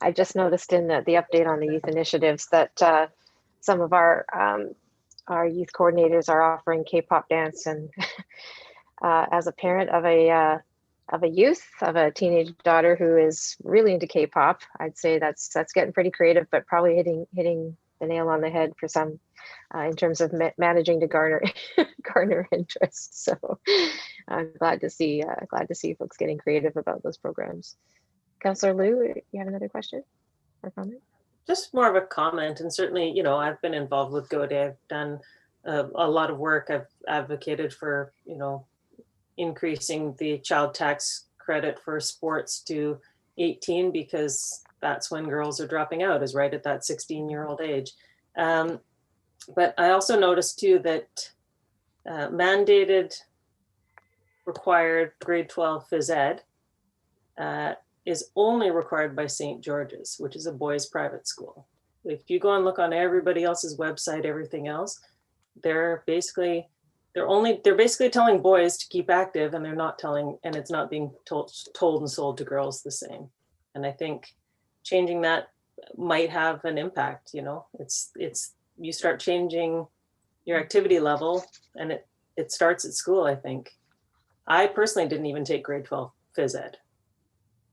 I just noticed in the update on the youth initiatives that some of our youth coordinators are offering K-pop dance, and as a parent of a teenage daughter who is really into K-pop, I'd say that's getting pretty creative, but probably hitting the nail on the head for some in terms of managing to garner interest. So I'm glad to see folks getting creative about those programs. Councillor Liu, you have another question or comment? Just more of a comment, and certainly, you know, I've been involved with Go Day. I've done a lot of work. I've advocated for, you know, increasing the child tax credit for sports to 18 because that's when girls are dropping out, is right at that 16-year-old age. But I also noticed too that mandated required grade 12 phys ed is only required by St. George's, which is a boys' private school. If you go and look on everybody else's website, everything else, they're basically telling boys to keep active, and they're not telling, and it's not being told and sold to girls the same. And I think changing that might have an impact. You know, it's you start changing your activity level, and it starts at school. I think I personally didn't even take grade 12 phys ed.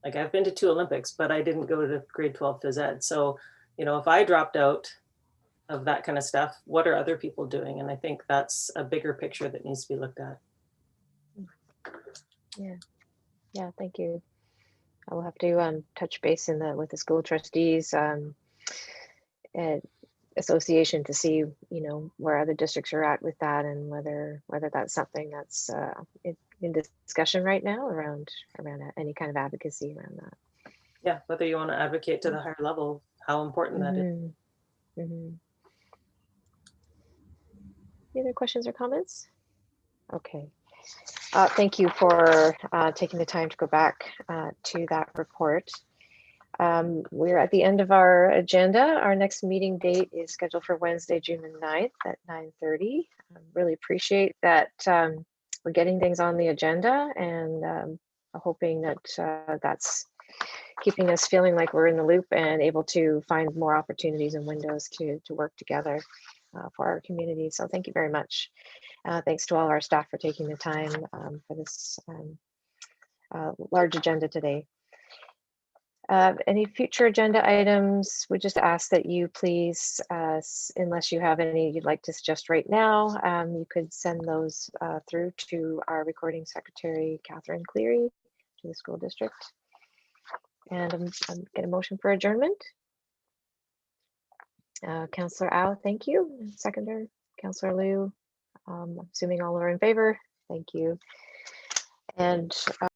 Like, I've been to 2 Olympics, but I didn't go to grade 12 phys ed. So, you know, if I dropped out of that kind of stuff, what are other people doing? And I think that's a bigger picture that needs to be looked at. Yeah, thank you. I will have to touch base with the school trustees association to see, you know, where other districts are at with that, and whether that's something that's in discussion right now around any kind of advocacy around that. Yeah, whether you want to advocate to the higher level, how important that is. Mm-hmm. Any other questions or comments? Okay. Thank you for taking the time to go back to that report. We're at the end of our agenda. Our next meeting date is scheduled for Wednesday, June the 9th at 9:30. Really appreciate that we're getting things on the agenda, and hoping that that's keeping us feeling like we're in the loop and able to find more opportunities and windows to work together for our community. So thank you very much. Thanks to all our staff for taking the time for this large agenda today. Any future agenda items, we just ask that you please, unless you have any you'd like to suggest right now, you could send those through to our recording secretary, Catherine Cleary, to the school district. And I'm get a motion for adjournment. Councillor Au, thank you. Seconder, Councillor Liu, assuming all are in favor, thank you. And